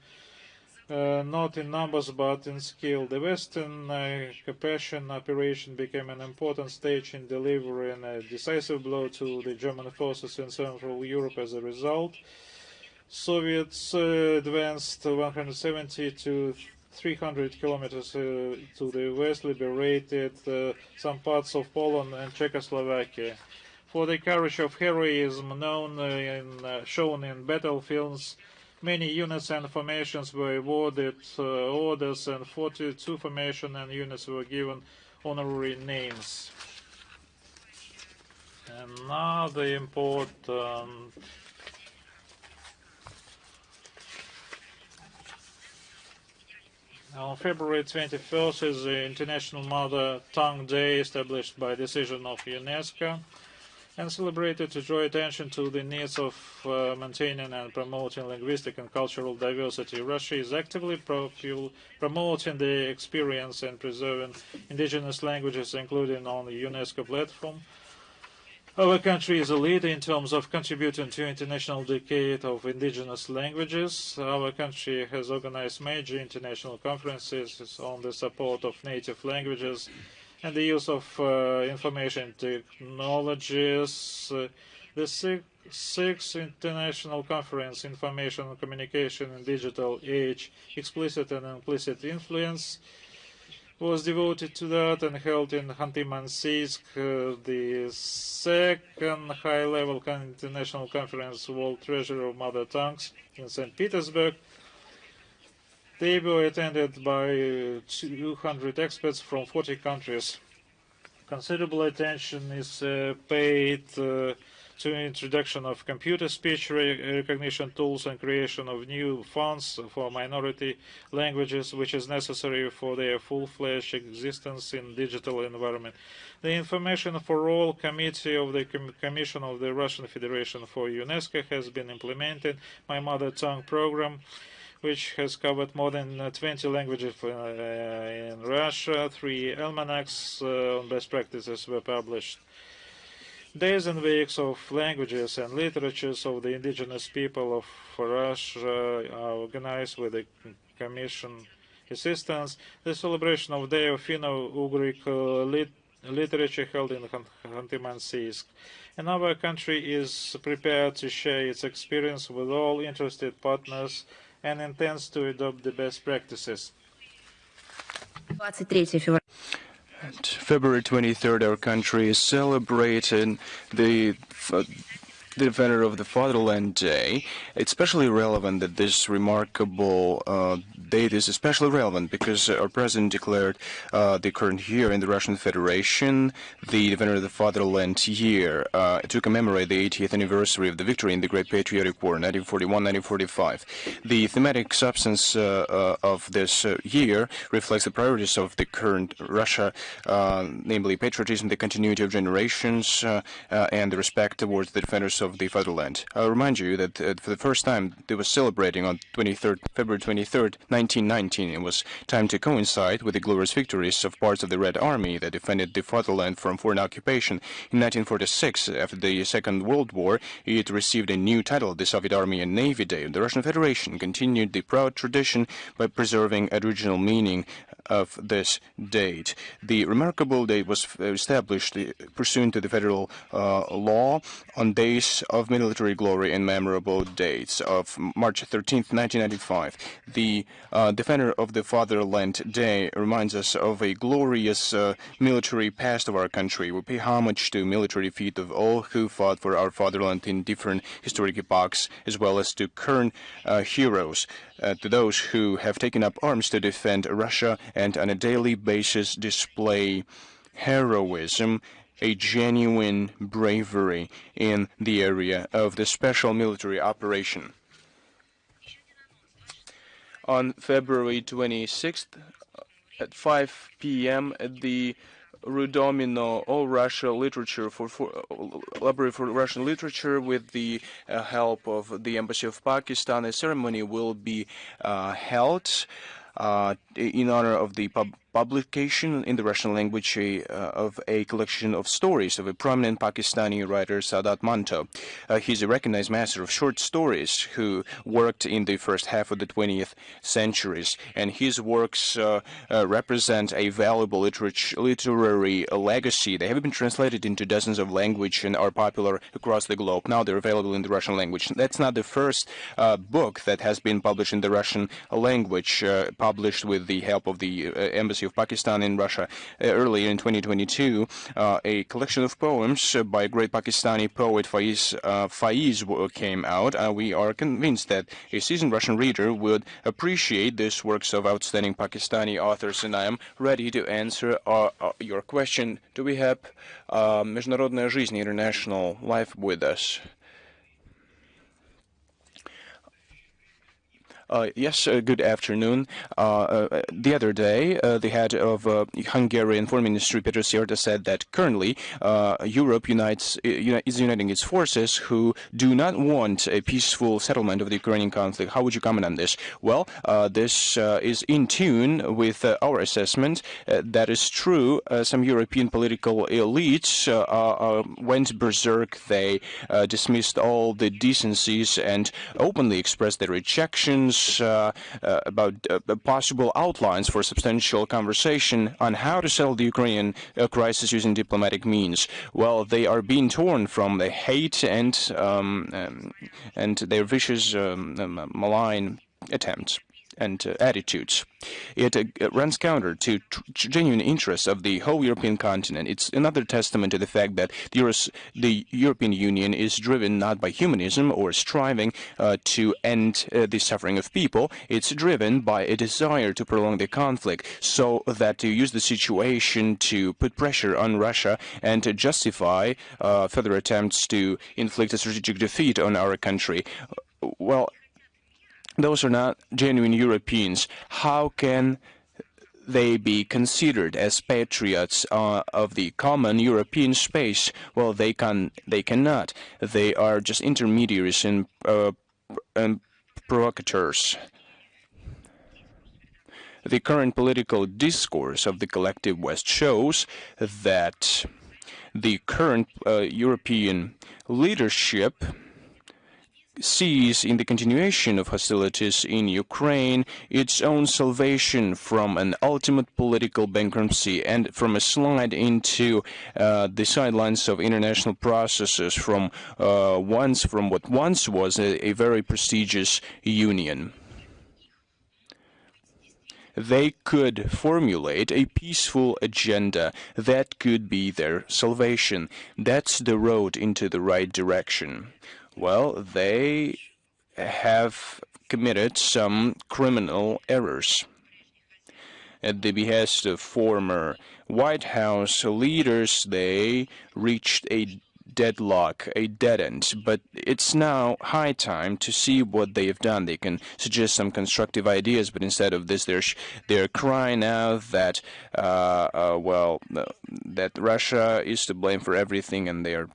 Speaker 3: not in numbers but in skill. The Western Carpathian operation became an important stage in delivering a decisive blow to the German forces in Central Europe. As a result, Soviets advanced 170 to 300 kilometers to the west, liberated some parts of Poland and Czechoslovakia. For the courage of heroism shown in battlefields, many units and formations were awarded orders, and 42 formations and units were given honorary names. Another important on February 21st is the International Mother Tongue Day, established by decision of UNESCO and celebrated to draw attention to the needs of maintaining and promoting linguistic and cultural diversity. Russia is actively promoting the experience and preserving indigenous languages, including on the UNESCO platform. Our country is a leader in terms of contributing to International Decade of Indigenous Languages. Our country has organized major international conferences on the support of native languages and the use of information technologies. The sixth International Conference, Information and Communication in Digital Age, Explicit and Implicit Influence, was devoted to that and held in Khanty-Mansiysk. The second high-level international conference, World Treasure of Mother Tongues, in St. Petersburg, The EBO attended by 200 experts from 40 countries. Considerable attention is paid to introduction of computer speech recognition tools and creation of new funds for minority languages, which is necessary for their full-fledged existence in digital environment. The Information for All Committee of the Commission of the Russian Federation for UNESCO has been implemented. My mother tongue program, which has covered more than 20 languages in Russia. 3 almanacs on best practices were published. Days and weeks of languages and literatures of the indigenous people of Russia are organized with the Commission assistance. The celebration of Day of Finno-Ugric literature held in Khanty-Mansiysk. And our country is prepared to share its experience with all interested partners and intends to adopt the best practices.
Speaker 2: February 23rd, our country is celebrating the Defender of the Fatherland Day. It's especially relevant that this remarkable date is especially relevant because our president declared the current year in the Russian Federation the Defender of the Fatherland year to commemorate the 80th anniversary of the victory in the Great Patriotic War, 1941-1945. The thematic substance of this year reflects the priorities of the current Russia, namely patriotism, the continuity of generations, and the respect towards the defenders of the fatherland. I'll remind you that for the first time they were celebrating on February 23rd, 1919. It was time to coincide with the glorious victories of parts of the Red Army that defended the fatherland from foreign occupation. In 1946, after the Second World War, it received a new title, the Soviet Army and Navy Day. The Russian Federation continued the proud tradition by preserving original meaning of this date. The remarkable date was established pursuant to the federal law on days of military glory and memorable dates of March 13th, 1995. The Defender of the Fatherland Day reminds us of a glorious military past of our country. We pay homage to military feat of all who fought for our fatherland in different historic epochs, as well as to current heroes, to those who have taken up arms to defend Russia and on a daily basis display heroism, a genuine bravery in the area of the special military operation. On February 26th at 5 p.m. at the Rudomino All Russia Literature Library for Russian Literature, with the help of the Embassy of Pakistan, a ceremony will be held in honor of the publication in the Russian language of a collection of stories of a prominent Pakistani writer, Sadat Manto. He's a recognized master of short stories who worked in the first half of the 20th centuries, and his works represent a valuable literary legacy. They have been translated into dozens of languages and are popular across the globe. Now they're available in the Russian language. That's not the first book that has been published in the Russian language, published with the help of the Embassy of Pakistan in Russia. Earlier in 2022, a collection of poems by great Pakistani poet Faiz came out. We are convinced that a seasoned Russian reader would appreciate these works of outstanding Pakistani authors, and I am ready to answer your question. Do we have Международная жизнь, international life, with us? Yes, good afternoon. The other day, the head of Hungarian Foreign Ministry, Peter Szijjártó, said that currently Europe is uniting its forces who do not want a peaceful settlement of the Ukrainian conflict. How would you comment on this? Well, this is in tune with our assessment. That is true. Some European political elites went berserk. They dismissed all the decencies and openly expressed their rejections about possible outlines for substantial conversation on how to settle the Ukrainian crisis using diplomatic means. Well, they are being torn from the hate and their vicious, malign attempts. and attitudes. It runs counter to genuine interests of the whole European continent. It's another testament to the fact that the European Union is driven not by humanism or striving to end the suffering of people. It's driven by a desire to prolong the conflict so that to use the situation to put pressure on Russia and to justify further attempts to inflict a strategic defeat on our country. Well, those are not genuine Europeans. How can they be considered as patriots of the common European space? Well, they cannot. They are just intermediaries and provocateurs. The current political discourse of the collective West shows that the current European leadership sees in the continuation of hostilities in Ukraine its own salvation from an ultimate political bankruptcy and from a slide into the sidelines of international processes from what once was a very prestigious union. They could formulate a peaceful agenda that could be their salvation. That's the road into the right direction. Well, they have committed some criminal errors. At the behest of former White House leaders, they reached a deadlock, a dead end. But it's now high time to see what they have done. They can suggest some constructive ideas, but instead of this, they're crying out that, that Russia is to blame for everything, and they are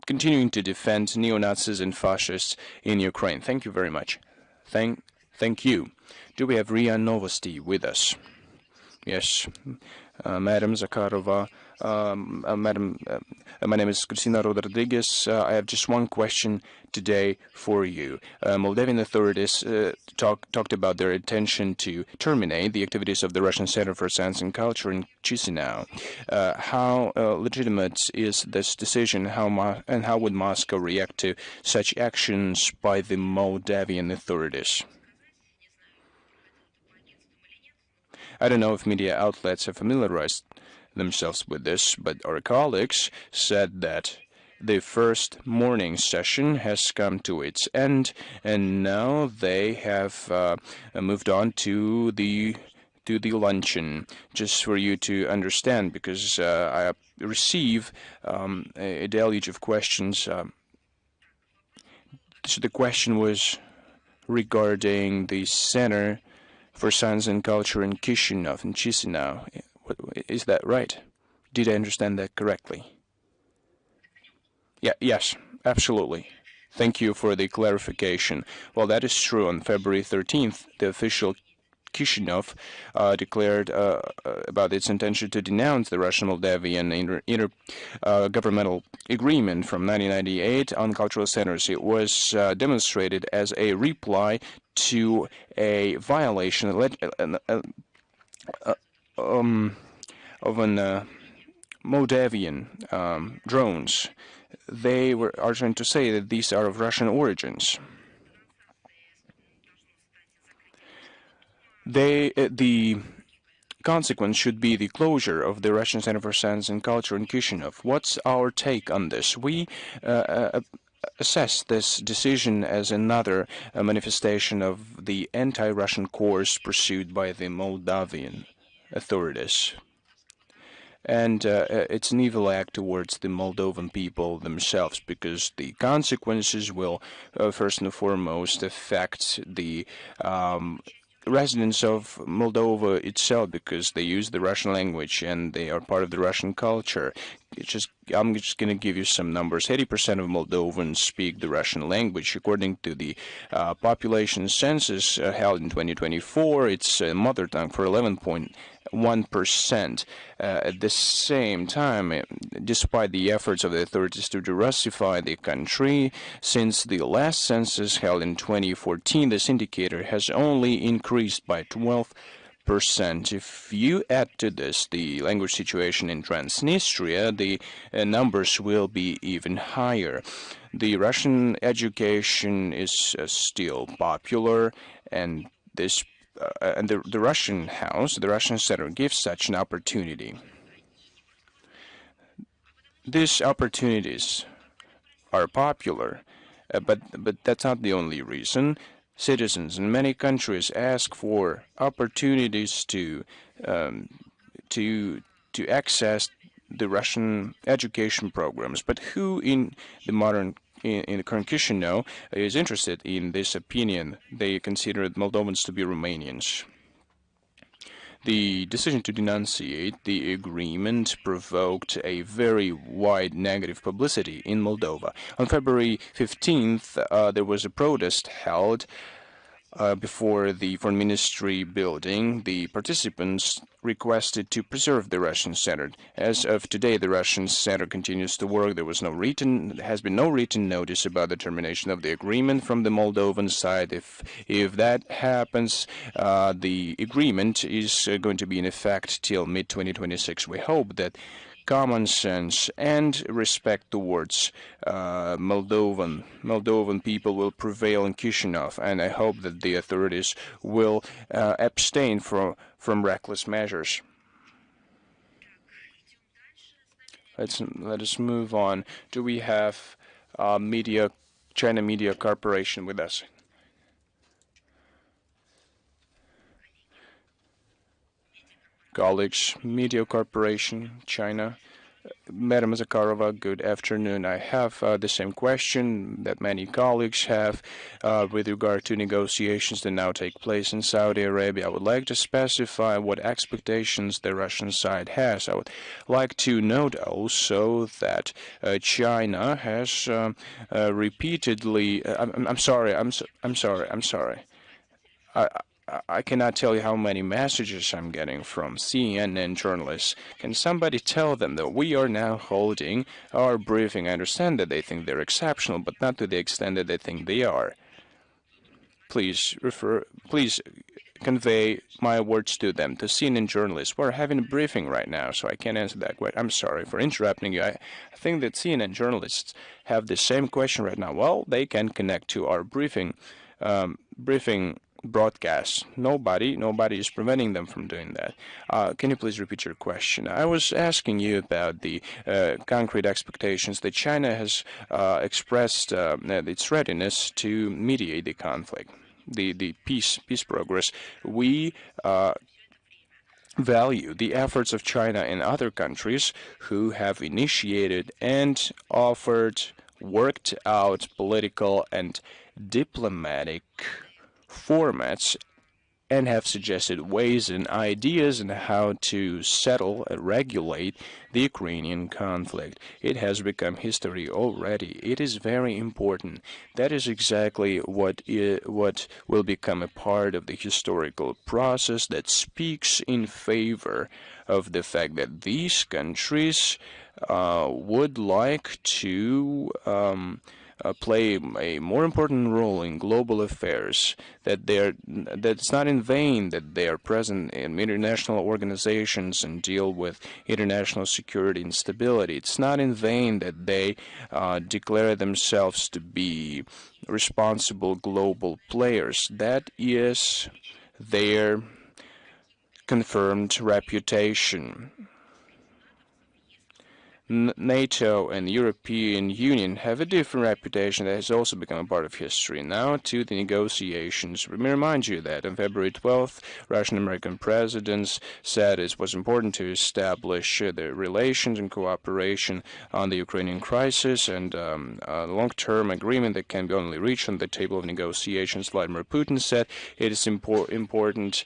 Speaker 2: continuing to defend neo-Nazis and fascists in Ukraine. Thank you very much. Thank you. Do we have Ria Novosti with us? Yes, Madam Zakharova. My name is Cristina Rodriguez. I have just one question today for you. Moldavian authorities talked about their intention to terminate the activities of the Russian Center for Science and Culture in Chisinau. How legitimate is this decision? How would Moscow react to such actions by the Moldavian authorities? I don't know if media outlets have familiarized themselves with this, but our colleagues said that the first morning session has come to its end, and now they have moved on to the luncheon. Just for you to understand, because I receive a deluge of questions. So the question was regarding the Center for Science and Culture in Chisinau. Is that right? Did I understand that correctly? Yes, absolutely. Thank you for the clarification. Well, that is true. On February 13th, the official Chisinau declared about its intention to denounce the Russian-Moldavian intergovernmental agreement from 1998 on cultural centers. It was demonstrated as a reply to a violation of an Moldavian drones. They are trying to say that these are of Russian origins. The consequence should be the closure of the Russian Center for Science and Culture in Chisinau. What's our take on this? We assess this decision as another manifestation of the anti-Russian course pursued by the Moldavian authorities. And it's an evil act towards the Moldovan people themselves, because the consequences will first and foremost affect the residents of Moldova itself, because they use the Russian language and they are part of the Russian culture. I'm just going to give you some numbers. 80% of Moldovans speak the Russian language. According to the population census held in 2024, it's a mother tongue for 11.1%. At the same time, despite the efforts of the authorities to de-Russify the country, since the last census held in 2014, this indicator has only increased by 12%. If you add to this the language situation in Transnistria, the numbers will be even higher. The Russian education is still popular, and this the Russian House, the Russian Center, gives such an opportunity. These opportunities are popular, but that's not the only reason. Citizens in many countries ask for opportunities to access the Russian education programs. But who in the current Chisinau is interested in this opinion? They consider Moldovans to be Romanians. The decision to denunciate the agreement provoked a very wide negative publicity in Moldova. On February 15th, there was a protest held before the Foreign Ministry building. The participants requested to preserve the Russian Center. As of today, the Russian Center continues to work. There has been no written notice about the termination of the agreement from the Moldovan side. If that happens, the agreement is going to be in effect till mid-2026. We hope that common sense and respect towards Moldovan people will prevail in Chisinau, and I hope that the authorities will abstain from reckless measures. Let us move on. Do we have China Media Corporation with us? Colleagues, Media Corporation, China. Madam Zakharova, good afternoon. I have the same question that many colleagues have with regard to negotiations that now take place in Saudi Arabia. I would like to specify what expectations the Russian side has. I would like to note also that China has repeatedly. I'm sorry. I cannot tell you how many messages I'm getting from CNN journalists. Can somebody tell them that we are now holding our briefing? I understand that they think they're exceptional, but not to the extent that they think they are. Please convey my words to them, to CNN journalists. We're having a briefing right now, so I can't answer that question. I'm sorry for interrupting you. I think that CNN journalists have the same question right now. Well, they can connect to our briefing broadcast. Nobody is preventing them from doing that. Can you please repeat your question? I was asking you about the concrete expectations that China has expressed its readiness to mediate the conflict, the peace progress. We value the efforts of China and other countries who have initiated and worked out political and diplomatic formats and have suggested ways and ideas on how to settle and regulate the Ukrainian conflict. It has become history already. It is very important. That is exactly what will become a part of the historical process that speaks in favor of the fact that these countries would like to play a more important role in global affairs, that it's not in vain that they are present in international organizations and deal with international security and stability. It's not in vain that they declare themselves to be responsible global players. That is their confirmed reputation. NATO and the European Union have a different reputation that has also become a part of history. Now to the negotiations. Let me remind you that on February 12th, Russian-American presidents said it was important to establish the relations and cooperation on the Ukrainian crisis and a long-term agreement that can be only reached on the table of negotiations. Vladimir Putin said it is important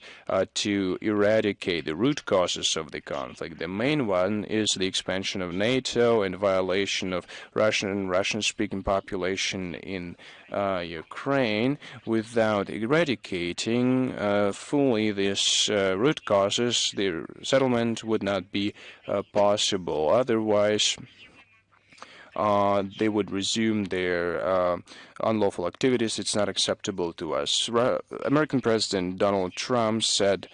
Speaker 2: to eradicate the root causes of the conflict. The main one is the expansion of NATO and violation of Russian-speaking population in Ukraine. Without eradicating fully these root causes, the settlement would not be possible. Otherwise, they would resume their unlawful activities. It's not acceptable to us. American President Donald Trump said,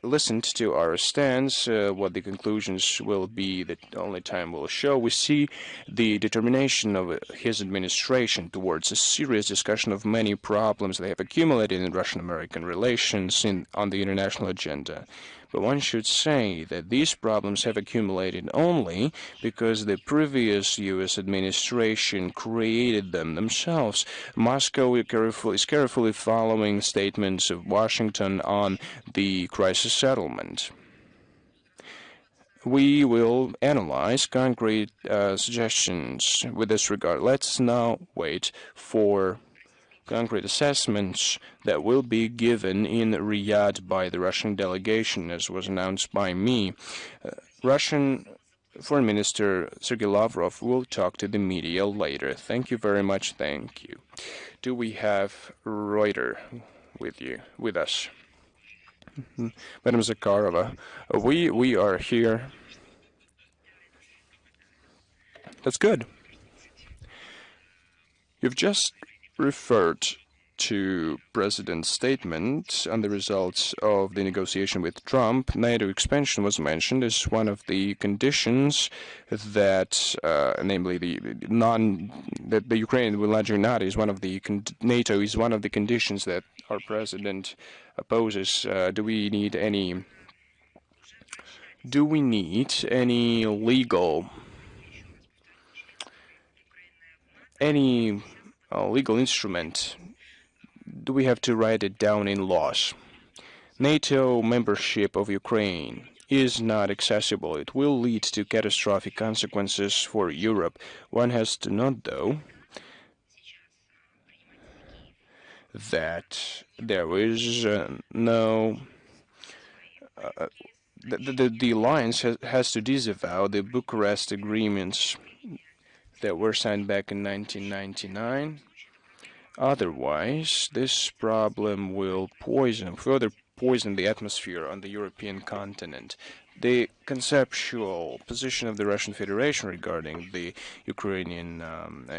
Speaker 2: listened to our stance. What the conclusions will be, that only time will show. We see the determination of his administration towards a serious discussion of many problems that have accumulated in Russian-American relations on the international agenda. But one should say that these problems have accumulated only because the previous U.S. administration created them themselves. Moscow is carefully following statements of Washington on the crisis settlement. We will analyze concrete suggestions with this regard. Let's now wait for concrete assessments that will be given in Riyadh by the Russian delegation, as was announced by me. Russian Foreign Minister Sergei Lavrov will talk to the media later. Thank you very much. Thank you. Do we have Reuter with us? Madam Zakharova, we are here. That's good. You've just referred to President's statement on the results of the negotiation with Trump. NATO expansion was mentioned as one of the conditions that, namely that the Ukraine will not join NATO is one of the NATO is one of the conditions that our president opposes. Do we need any legal instrument? Do we have to write it down in laws? NATO membership of Ukraine is not accessible. It will lead to catastrophic consequences for Europe. One has to note, though, that there is no... the alliance has to disavow the Bucharest agreements that were signed back in 1999. Otherwise, this problem will further poison the atmosphere on the European continent. The conceptual position of the Russian Federation regarding the Ukrainian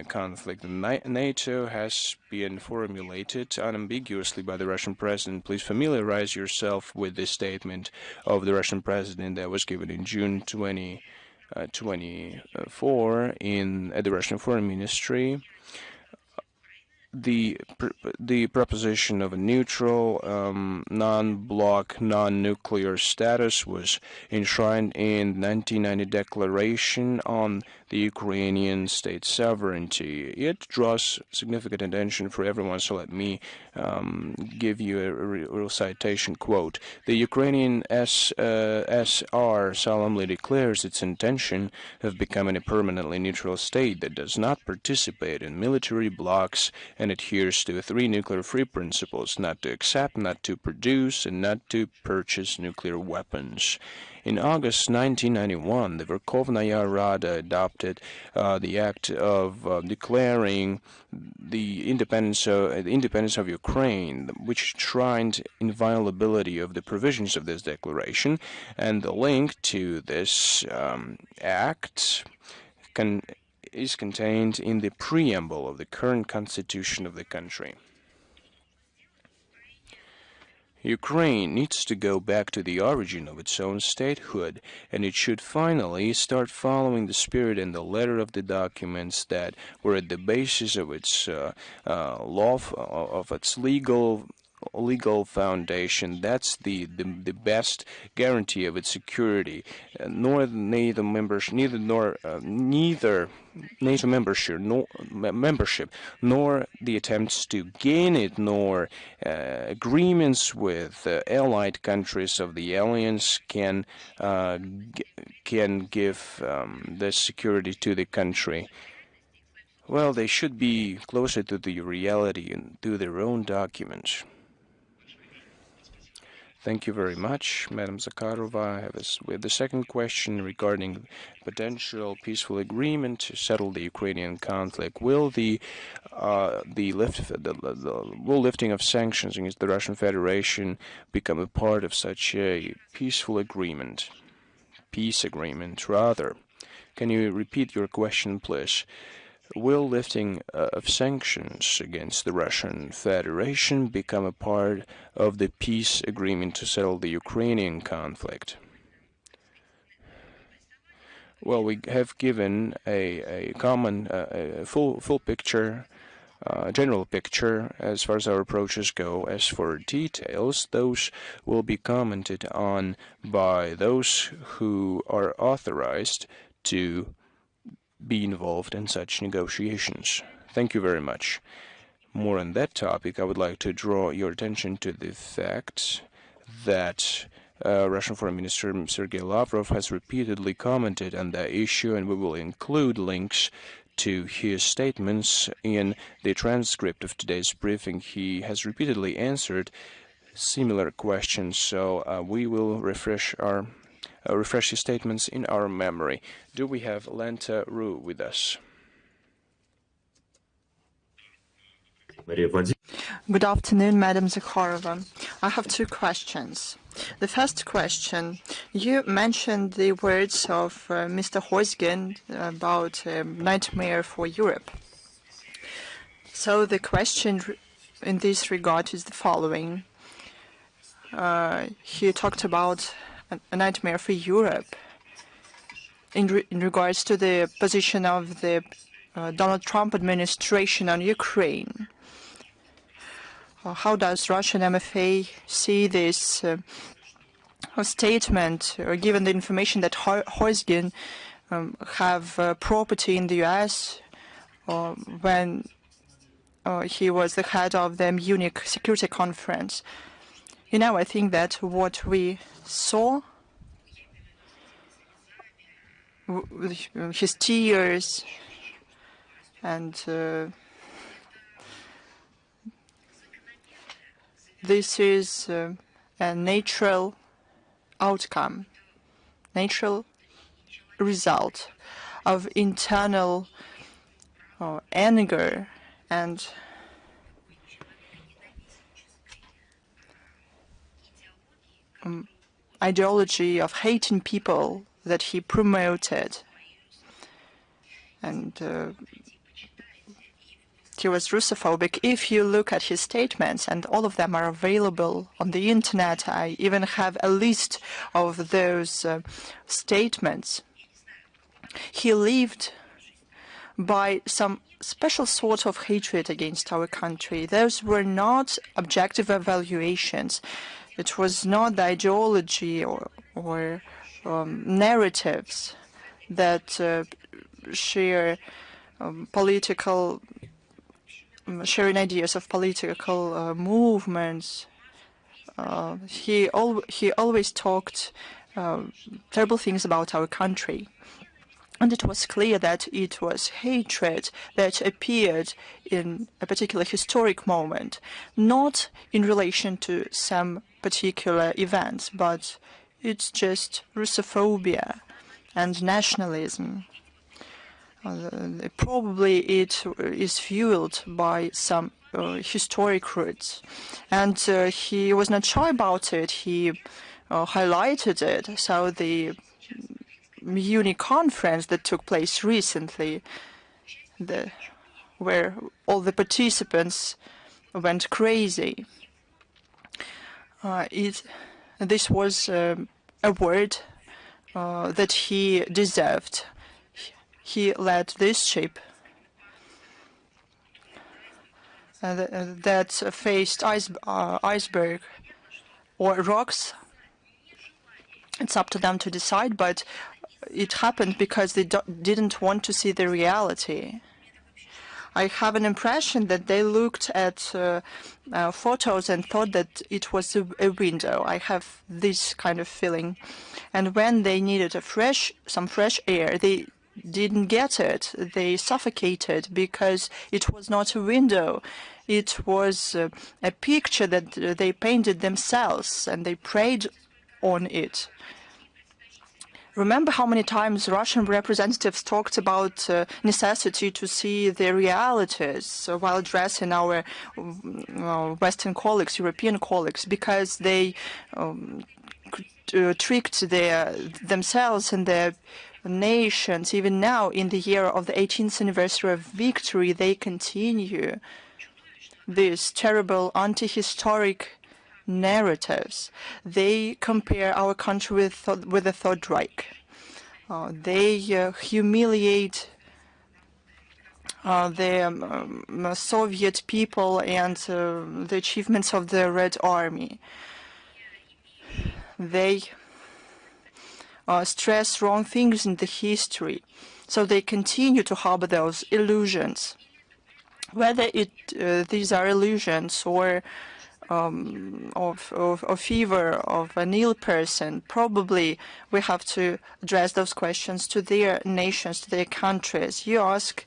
Speaker 2: conflict in NATO has been formulated unambiguously by the Russian president. Please familiarize yourself with this statement of the Russian president that was given in June 2024 at the Russian Foreign Ministry. The proposition of a neutral, non-bloc, non-nuclear status was enshrined in the 1990 Declaration on the Ukrainian state sovereignty. It draws significant attention for everyone, so let me give you a real citation quote. The Ukrainian SR solemnly declares its intention of becoming a permanently neutral state that does not participate in military blocs and adheres to the three nuclear-free principles: not to accept, not to produce, and not to purchase nuclear weapons. In August 1991, the Verkhovnaya Rada adopted the act of declaring the independence of Ukraine, which enshrined inviolability of the provisions of this declaration, and the link to this act is contained in the preamble of the current constitution of the country. Ukraine needs to go back to the origin of its own statehood, and it should finally start following the spirit and the letter of the documents that were at the basis of its legal foundation. That's the best guarantee of its security. Neither NATO membership, nor the attempts to gain it, nor agreements with allied countries of the alliance can give this security to the country. Well, they should be closer to the reality and to their own documents. Thank you very much, Madam Zakharova. I have the second question regarding potential peaceful agreement to settle the Ukrainian conflict. Will the lifting of sanctions against the Russian Federation become a part of such a peaceful agreement? Peace agreement, rather. Can you repeat your question, please? Will lifting of sanctions against the Russian Federation become a part of the peace agreement to settle the Ukrainian conflict? Well, we have given a common, full picture, general picture as far as our approaches go. As for details, those will be commented on by those who are authorized to be involved in such negotiations. Thank you very much. More on that topic, I would like to draw your attention to the fact that Russian Foreign Minister Sergei Lavrov has repeatedly commented on that issue, and we will include links to his statements in the transcript of today's briefing. He has repeatedly answered similar questions, so we will refresh his statements in our memory. Do we have Lenta Ru with us?
Speaker 1: Good afternoon, Madam Zakharova. I have two questions. The first question, you mentioned the words of Mr. Hoskin about a nightmare for Europe. So the question in this regard is the following. He talked about a nightmare for Europe in regards to the position of the Donald Trump administration on Ukraine. How does Russian MFA see this statement, given the information that Hoskin have property in the U.S. When he was the head of the Munich Security Conference? You know, I think that what we saw, his tears and this is a natural outcome, natural result of internal anger and ideology of hating people that he promoted. And he was Russophobic. If you look at his statements, and all of them are available on the internet, I even have a list of those statements. He lived by some special sort of hatred against our country. Those were not objective evaluations. It was not the ideology or narratives that share sharing ideas of political movements. He always talked terrible things about our country. And it was clear that it was hatred that appeared in a particular historic moment, not in relation to some particular events, but it's just Russophobia and nationalism. Probably it is fueled by some historic roots. And he was not shy about it. He highlighted it. So the Munich conference that took place recently, where all the participants went crazy, this was a word that he deserved. He led this ship that faced iceberg or rocks. It's up to them to decide, but it happened because they didn't want to see the reality. I have an impression that they looked at photos and thought that it was a window. I have this kind of feeling. And when they needed some fresh air, they didn't get it. They suffocated because it was not a window. It was a picture that they painted themselves, and they preyed on it. Remember how many times Russian representatives talked about necessity to see the realities while addressing our Western colleagues, European colleagues, because they tricked themselves and their nations. Even now, in the year of the 18th anniversary of victory, they continue these terrible anti-historic narratives. They compare our country with the Third Reich. They humiliate the Soviet people and the achievements of the Red Army. They stress wrong things in the history, so they continue to harbor those illusions. Whether these are illusions or of fever of an ill person, probably we have to address those questions to their nations, to their countries. You ask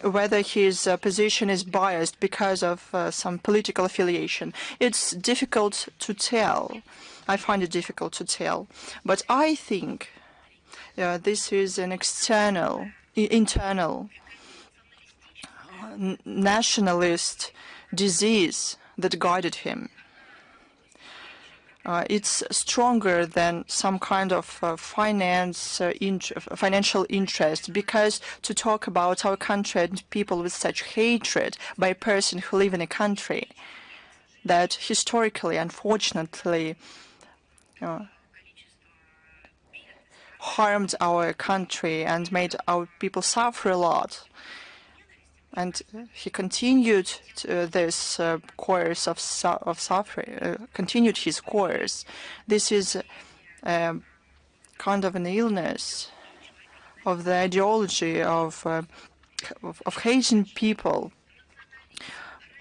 Speaker 1: whether his position is biased because of some political affiliation. It's difficult to tell. I find it difficult to tell. But I think this is an internal nationalist disease that guided him. It's stronger than some kind of financial interest, because to talk about our country and people with such hatred by a person who live in a country that historically, unfortunately, harmed our country and made our people suffer a lot. And he continued this course of suffering, continued his course. This is kind of an illness of the ideology of hating people.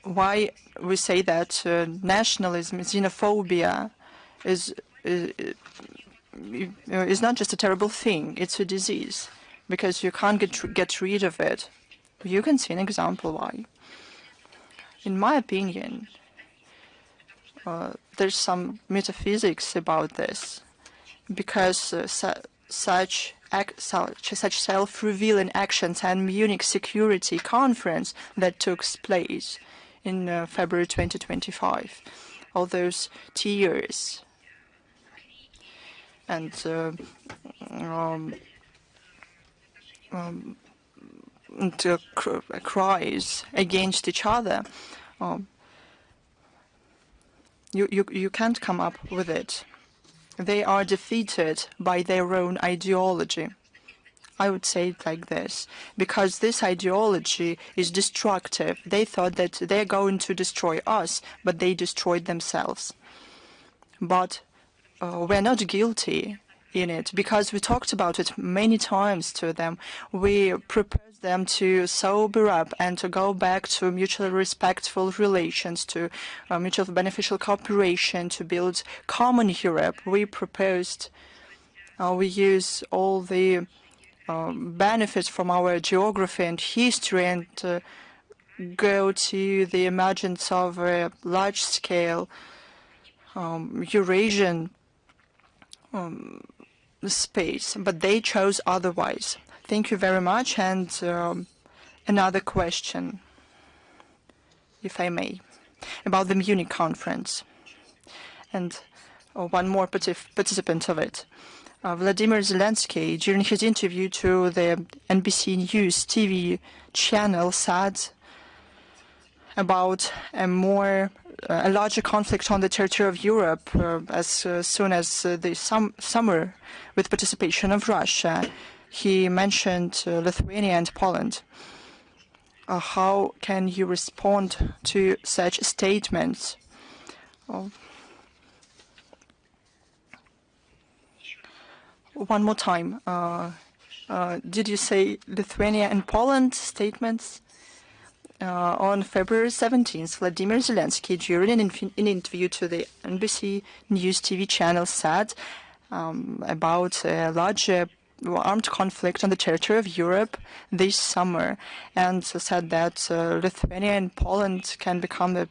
Speaker 1: Why we say that nationalism, xenophobia, is not just a terrible thing; it's a disease, because you can't get rid of it. You can see an example why. In my opinion, there's some metaphysics about this, because such self-revealing actions and Munich Security Conference that took place in February 2025, all those tears and cries against each other, you can't come up with it. They are defeated by their own ideology. I would say it like this, because this ideology is destructive. They thought that they're going to destroy us, but they destroyed themselves. But we're not guilty in it, because we talked about it many times to them. We proposed them to sober up and to go back to mutually respectful relations, to mutual beneficial cooperation, to build common Europe. We proposed we use all the benefits from our geography and history and go to the emergence of a large-scale Eurasian space, but they chose otherwise. Thank you very much. And another question, if I may, about the Munich conference, and one more participant of it. Vladimir Zelensky, during his interview to the NBC News TV channel, said about a larger conflict on the territory of Europe as soon as the summer, with participation of Russia. He mentioned Lithuania and Poland. How can you respond to such statements? One more time. Did you say Lithuania and Poland statements? On February 17th, Vladimir Zelensky, during an interview to the NBC News TV channel, said about a larger armed conflict on the territory of Europe this summer, and said that Lithuania and Poland can become the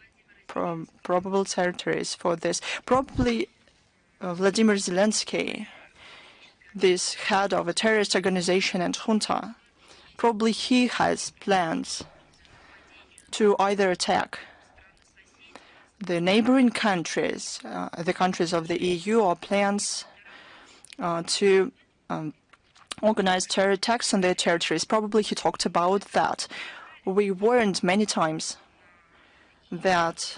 Speaker 1: probable territories for this. Probably Vladimir Zelensky, this head of a terrorist organization and junta, probably he has plans to either attack the neighboring countries, the countries of the EU, are plans to organize terror attacks on their territories. Probably he talked about that. We warned many times that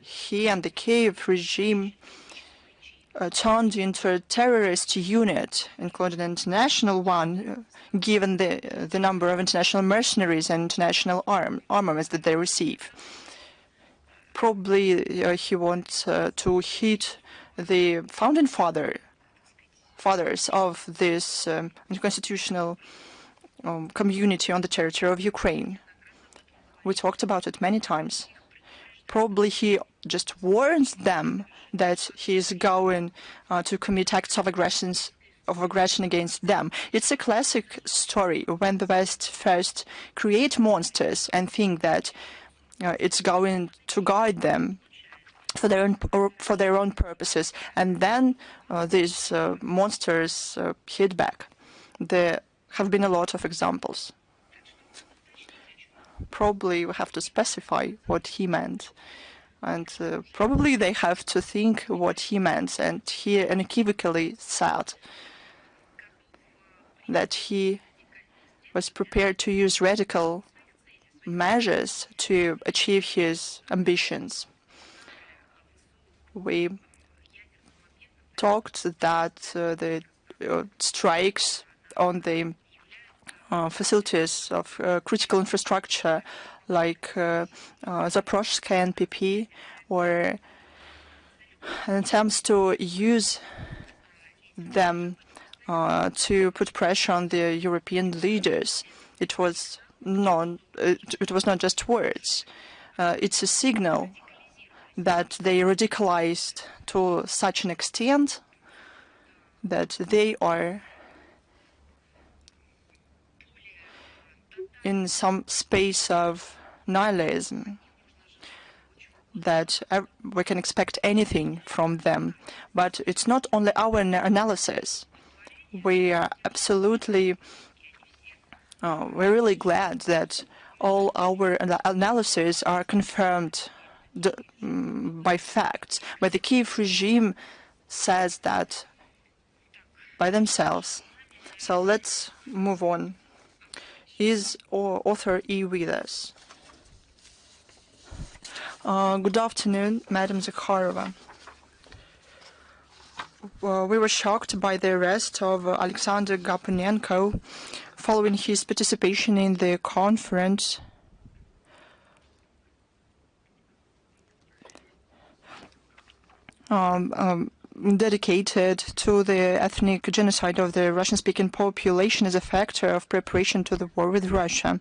Speaker 1: he and the Kiev regime turned into a terrorist unit, including an international one, given the number of international mercenaries and international armaments that they receive. Probably he wants to hit the founding fathers of this constitutional community on the territory of Ukraine. We talked about it many times. Probably he just warns them that he is going to commit acts of aggression against them. It's a classic story when the West first create monsters and think that it's going to guide them for their own purposes, and then these monsters hit back. There have been a lot of examples. Probably we have to specify what he meant, and probably they have to think what he meant. And he unequivocally said that he was prepared to use radical measures to achieve his ambitions. We talked that the strikes on the facilities of critical infrastructure like Zaporizhzhia NPP, or attempts to use them to put pressure on the European leaders. It was not just words. It's a signal that they radicalized to such an extent that they are in some space of nihilism, that we can expect anything from them. But it's not only our analysis. We are absolutely, we're really glad that all our analyses are confirmed by facts. But the Kiev regime says that by themselves. So let's move on. Is author E with us? Good afternoon, Madam Zakharova. We were shocked by the arrest of Alexander Gapunenko following his participation in the conference dedicated to the ethnic genocide of the Russian-speaking population as a factor of preparation to the war with Russia.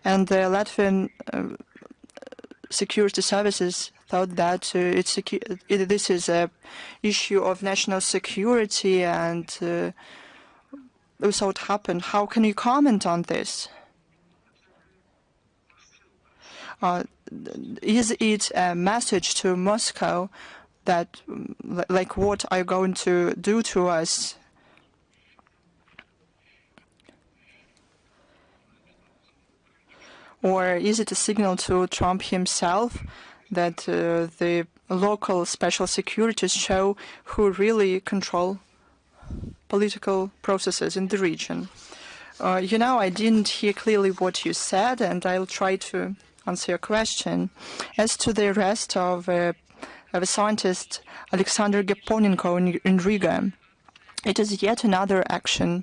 Speaker 1: And the Latvian security services thought that this is an issue of national security, and we saw it happen. How can you comment on this? Is it a message to Moscow that, like, what are you going to do to us? Or is it a signal to Trump himself that the local special securities show who really control political processes in the region? I didn't hear clearly what you said, and I'll try to answer your question. As to the arrest of a scientist, Alexander Gapunenko, in Riga, it is yet another action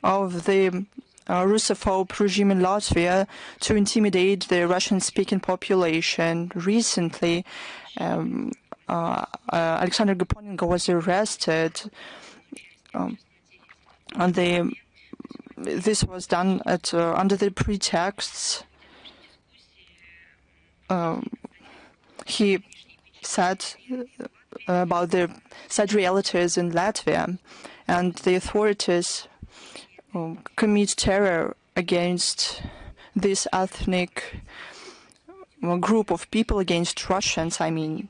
Speaker 1: of the Russophobe regime in Latvia to intimidate the Russian-speaking population. Recently, Alexander Gapunenko was arrested, and this was done under the pretexts he said about the sad realities in Latvia, and the authorities commit terror against this ethnic group of people, against Russians, I mean.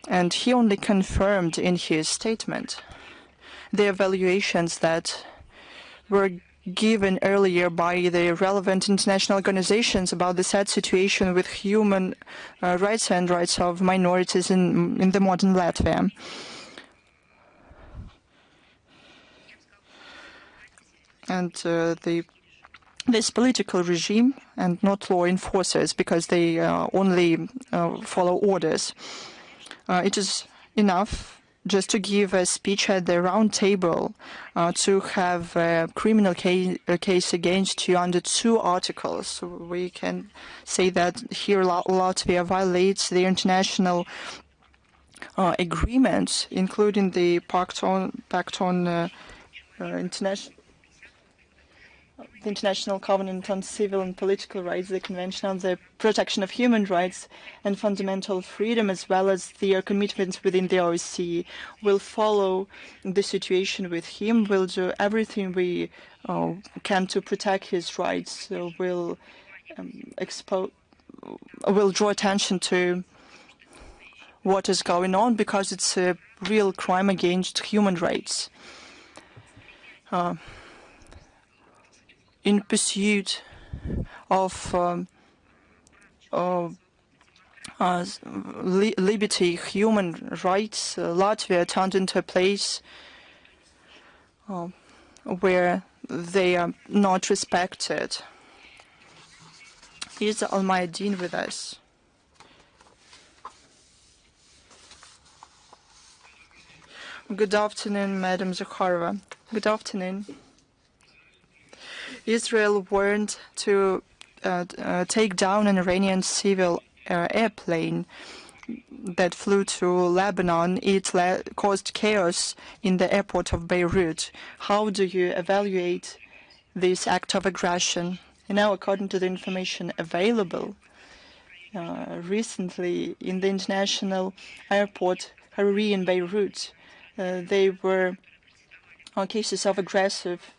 Speaker 1: And he only confirmed in his statement the evaluations that were given earlier by the relevant international organizations about the sad situation with human rights and rights of minorities in the modern Latvia. And this political regime and not law enforcers, because they only follow orders. It is enough just to give a speech at the round table to have a criminal case against you under 2 articles. We can say that here Latvia violates the international agreements, including the Pact on the International Covenant on Civil and Political Rights, the Convention on the Protection of Human Rights and Fundamental Freedom, as well as their commitments within the OSCE. We'll follow the situation with him. We'll do everything we can to protect his rights. So we'll draw attention to what is going on, because it's a real crime against human rights. In pursuit of liberty, human rights, Latvia turned into a place where they are not respected. Is Al-Mayadin with us? Good afternoon, Madam Zakharova. Good afternoon. Israel warned to take down an Iranian civil airplane that flew to Lebanon. It caused chaos in the airport of Beirut. How do you evaluate this act of aggression? And now, according to the information available, recently in the international airport Hariri in Beirut, there were cases of aggressive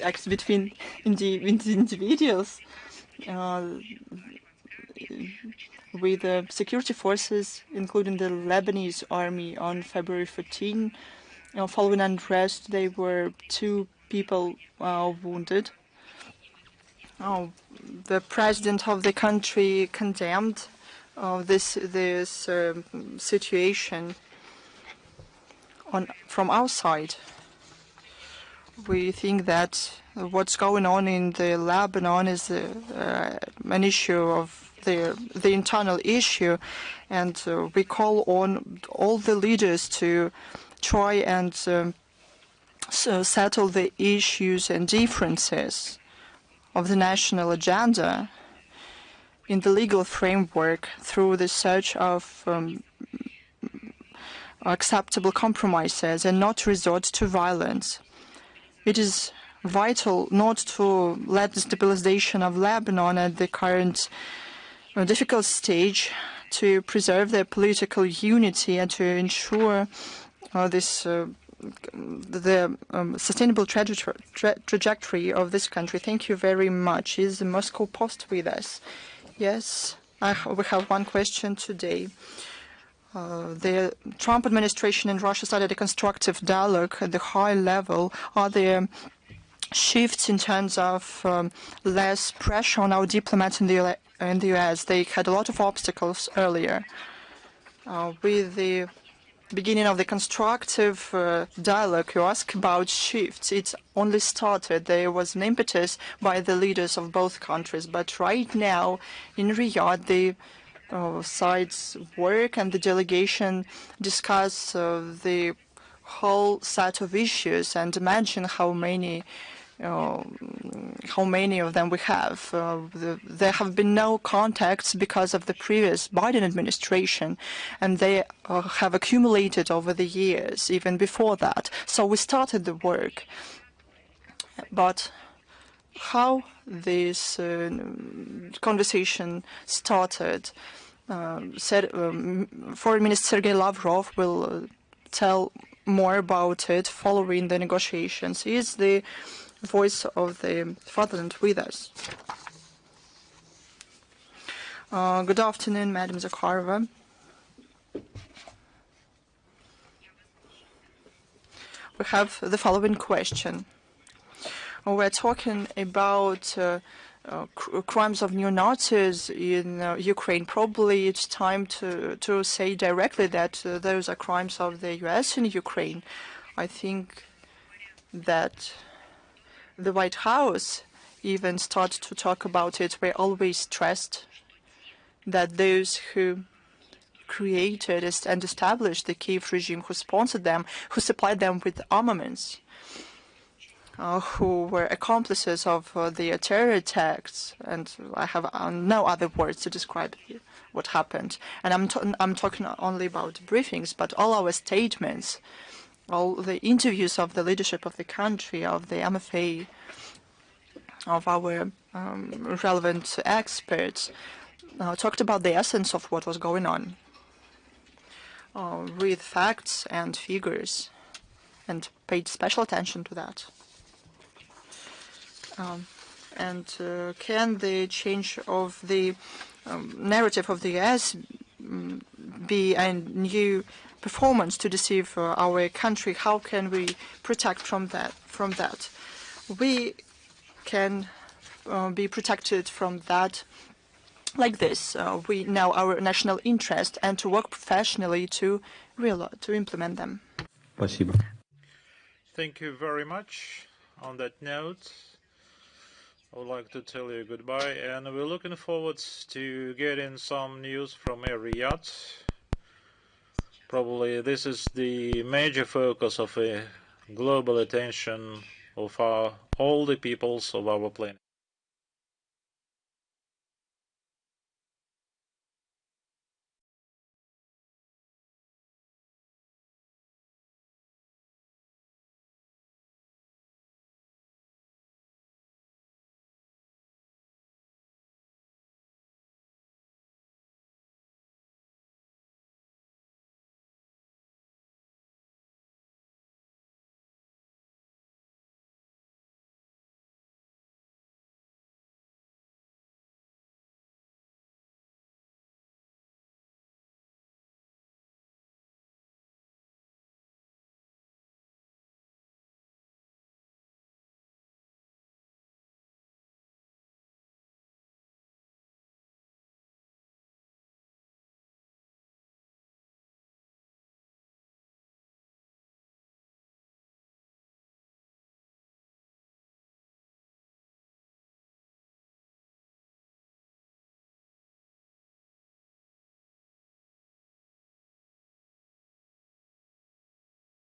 Speaker 1: acts between individuals with security forces, including the Lebanese army, on February 14. Following unrest, there were 2 people wounded. The president of the country condemned this situation. From our side, we think that what's going on in the Lebanon is an issue of the internal issue, and we call on all the leaders to try and settle the issues and differences of the national agenda in the legal framework through the search of acceptable compromises and not resort to violence. It is vital not to let the stabilization of Lebanon at the current difficult stage, to preserve their political unity and to ensure the sustainable trajectory of this country. Thank you very much. Is the Moscow Post with us? Yes, we have one question today. The Trump administration and Russia started a constructive dialogue at the high level. Are there shifts in terms of less pressure on our diplomats in the U.S.? They had a lot of obstacles earlier. With the beginning of the constructive dialogue, you ask about shifts. It only started. There was an impetus by the leaders of both countries. But right now, in Riyadh, the sides work and the delegation discuss the whole set of issues, and imagine how many of them we have. There have been no contacts because of the previous Biden administration, and they have accumulated over the years, even before that. So we started the work. But how this conversation started, Foreign Minister Sergei Lavrov will tell more about it following the negotiations. He is the voice of the fatherland with us. Good afternoon, Madam Zakharova. we have the following question. We're talking about crimes of neo-Nazis in Ukraine. Probably it's time to say directly that those are crimes of the US in Ukraine. I think that the White House even started to talk about it. We always stressed that those who created and established the Kiev regime, who sponsored them, who supplied them with armaments, who were accomplices of the terror attacks, and I have no other words to describe what happened. And I'm talking only about briefings, but all our statements, all the interviews of the leadership of the country, of the MFA, of our relevant experts, talked about the essence of what was going on, with facts and figures, and paid special attention to that. Can the change of the narrative of the US be a new performance to deceive our country? How can we protect from that? We can be protected from that like this. We know our national interest and to work professionally to implement them.
Speaker 4: Спасибо.
Speaker 3: Thank you very much. On that note, I would like to tell you goodbye, and we're looking forward to getting some news from Riyadh. Probably this is the major focus of a global attention of all the peoples of our planet.